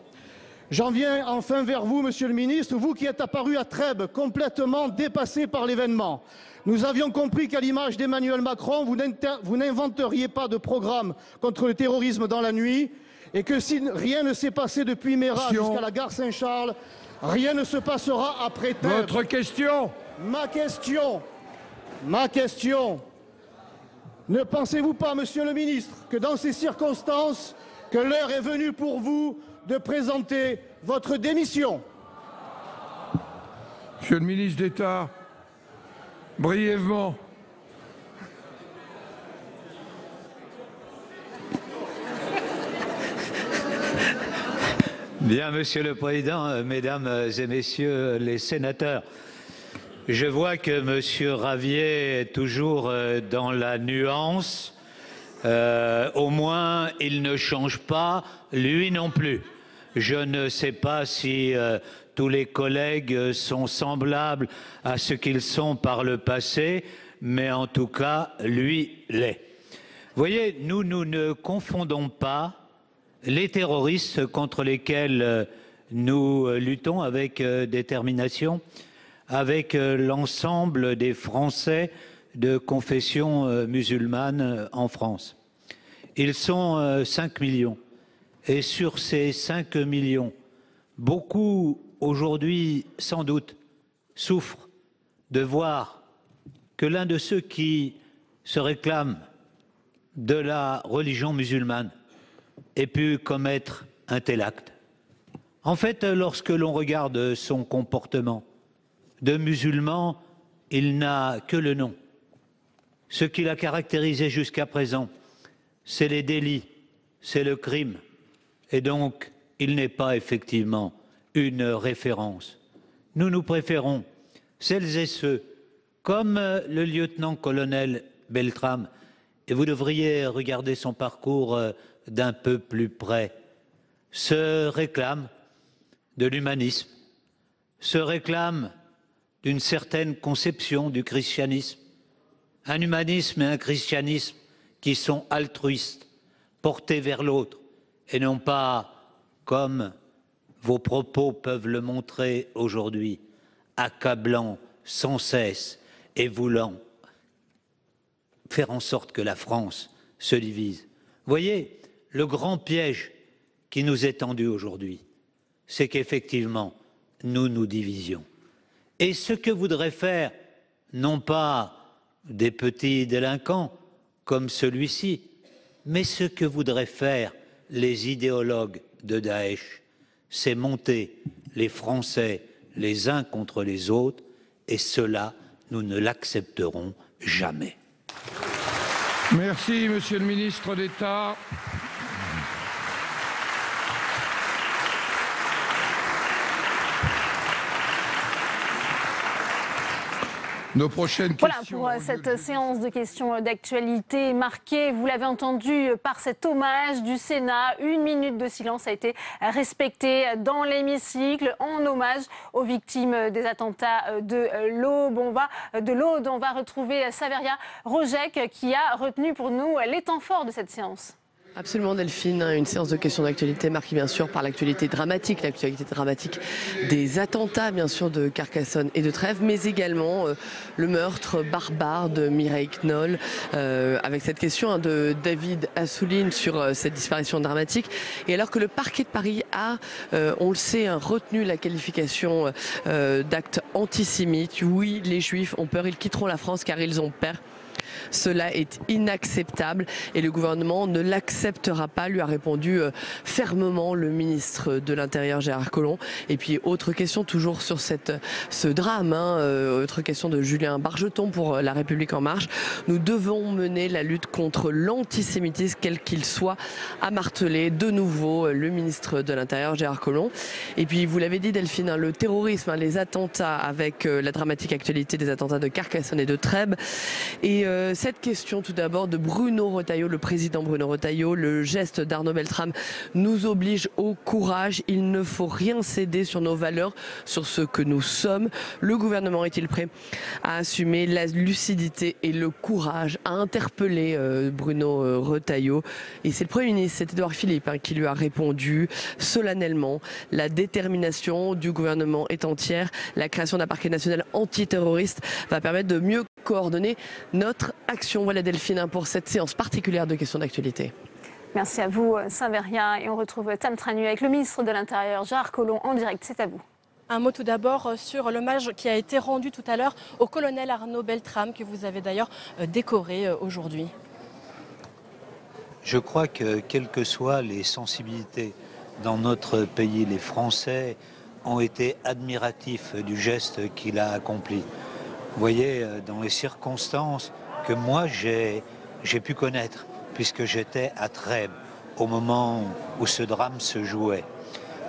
J'en viens enfin vers vous, Monsieur le Ministre, vous qui êtes apparu à Trèbes complètement dépassé par l'événement. Nous avions compris qu'à l'image d'Emmanuel Macron, vous n'inventeriez pas de programme contre le terrorisme dans la nuit et que si rien ne s'est passé depuis Mérat jusqu'à la gare Saint-Charles, rien ne se passera après Trèbes. Votre question. Ma question. Ne pensez-vous pas, Monsieur le Ministre, que dans ces circonstances, que l'heure est venue pour vous de présenter votre démission? Monsieur le ministre d'État, brièvement. Bien, Monsieur le Président, Mesdames et Messieurs les sénateurs, je vois que Monsieur Ravier est toujours dans la nuance. Au moins, il ne change pas, lui non plus. Je ne sais pas si tous les collègues sont semblables à ce qu'ils sont par le passé, mais en tout cas, lui l'est. Vous voyez, nous ne confondons pas les terroristes contre lesquels nous luttons avec détermination avec l'ensemble des Français de confession musulmane en France. Ils sont 5 millions. Et sur ces 5 millions, beaucoup aujourd'hui, sans doute, souffrent de voir que l'un de ceux qui se réclament de la religion musulmane ait pu commettre un tel acte. En fait, lorsque l'on regarde son comportement de musulman, il n'a que le nom. Ce qui l'a caractérisé jusqu'à présent, c'est les délits, c'est le crime. Et donc, il n'est pas effectivement une référence. Nous préférons celles et ceux, comme le lieutenant-colonel Beltrame, et vous devriez regarder son parcours d'un peu plus près, se réclament de l'humanisme, se réclament d'une certaine conception du christianisme, un humanisme et un christianisme qui sont altruistes, portés vers l'autre, et non pas, comme vos propos peuvent le montrer aujourd'hui, accablant sans cesse et voulant faire en sorte que la France se divise. Voyez, le grand piège qui nous est tendu aujourd'hui, c'est qu'effectivement, nous nous divisions. Et ce que voudraient faire, non pas des petits délinquants comme celui-ci, mais ce que voudraient faire les idéologues de Daesh, c'est monter les Français les uns contre les autres, et cela, nous ne l'accepterons jamais. Merci, Monsieur le ministre d'État. Nos prochaines questions. Voilà pour cette séance de questions d'actualité marquée, vous l'avez entendu, par cet hommage du Sénat. 1 minute de silence a été respectée dans l'hémicycle en hommage aux victimes des attentats de l'Aude. On va retrouver Saveria Rojek qui a retenu pour nous les temps forts de cette séance. Absolument Delphine, une séance de questions d'actualité marquée bien sûr par l'actualité dramatique des attentats bien sûr de Carcassonne et de Trèbes, mais également le meurtre barbare de Mireille Knoll, avec cette question de David Assouline sur cette disparition dramatique. Et alors que le parquet de Paris a, on le sait, retenu la qualification d'acte antisémite, oui, les Juifs ont peur, ils quitteront la France car ils ont peur. Cela est inacceptable et le gouvernement ne l'acceptera pas, lui a répondu fermement le ministre de l'Intérieur Gérard Collomb. Et puis autre question toujours sur ce drame, autre question de Julien Bargeton pour La République En Marche. Nous devons mener la lutte contre l'antisémitisme quel qu'il soit, a martelé de nouveau le ministre de l'Intérieur Gérard Collomb. Et puis vous l'avez dit Delphine, le terrorisme, les attentats avec la dramatique actualité des attentats de Carcassonne et de Trèbes. Et cette question tout d'abord de Bruno Retailleau, le président Bruno Retailleau, le geste d'Arnaud Beltrame nous oblige au courage. Il ne faut rien céder sur nos valeurs, sur ce que nous sommes. Le gouvernement est-il prêt à assumer la lucidité et le courage, à interpeller Bruno Retailleau? Et c'est le Premier ministre, c'est Édouard Philippe, qui lui a répondu solennellement. La détermination du gouvernement est entière. La création d'un parquet national antiterroriste va permettre de mieux coordonner notre action. Voilà Delphine pour cette séance particulière de questions d'actualité. Merci à vous Saveria et on retrouve Tam Tranu avec le ministre de l'Intérieur Gérard Collomb en direct, c'est à vous. Un mot tout d'abord sur l'hommage qui a été rendu tout à l'heure au colonel Arnaud Beltrame que vous avez d'ailleurs décoré aujourd'hui. Je crois que quelles que soient les sensibilités dans notre pays, les Français ont été admiratifs du geste qu'il a accompli. Vous voyez, dans les circonstances que moi j'ai pu connaître, puisque j'étais à Trèbes au moment où ce drame se jouait,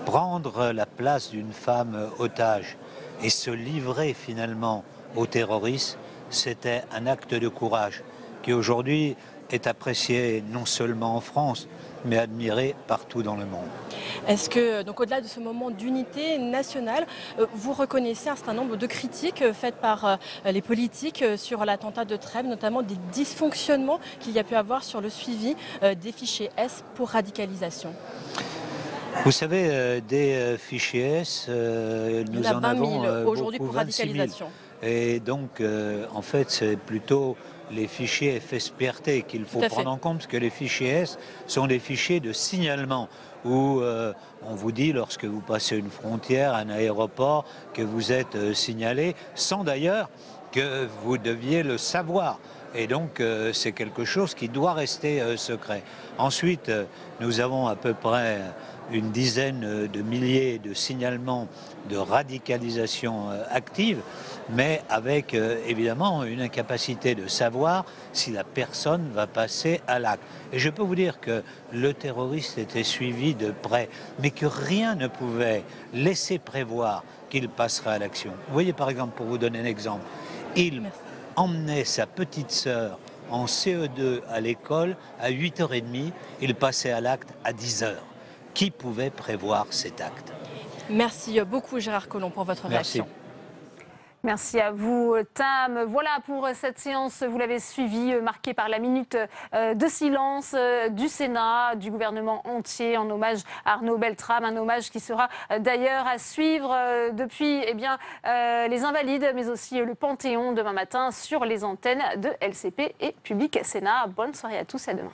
prendre la place d'une femme otage et se livrer finalement aux terroristes, c'était un acte de courage qui aujourd'hui est apprécié non seulement en France, mais admiré partout dans le monde. Est-ce que, donc au-delà de ce moment d'unité nationale, vous reconnaissez un certain nombre de critiques faites par les politiques sur l'attentat de Trèbes, notamment des dysfonctionnements qu'il y a pu avoir sur le suivi des fichiers S pour radicalisation? Vous savez, des fichiers S, nous en avons aujourd'hui beaucoup, pour 26 000. radicalisation. Et donc, en fait, c'est plutôt les fichiers FSPRT qu'il faut prendre en compte, parce que les fichiers S sont des fichiers de signalement où on vous dit, lorsque vous passez une frontière, un aéroport, que vous êtes signalé, sans d'ailleurs que vous deviez le savoir. Et donc, c'est quelque chose qui doit rester secret. Ensuite, nous avons à peu près une dizaine de milliers de signalements de radicalisation active, mais avec évidemment une incapacité de savoir si la personne va passer à l'acte. Et je peux vous dire que le terroriste était suivi de près, mais que rien ne pouvait laisser prévoir qu'il passerait à l'action. Vous voyez, par exemple, pour vous donner un exemple, il emmenait sa petite sœur en CE2 à l'école à 8h30, il passait à l'acte à 10h. Qui pouvait prévoir cet acte? Merci beaucoup Gérard Collomb pour votre réaction. Merci à vous, Tam. Voilà pour cette séance, vous l'avez suivie, marquée par la minute de silence du Sénat, du gouvernement entier, en hommage à Arnaud Beltrame. Un hommage qui sera d'ailleurs à suivre depuis les Invalides, mais aussi le Panthéon demain matin sur les antennes de LCP et Public Sénat. Bonne soirée à tous et à demain.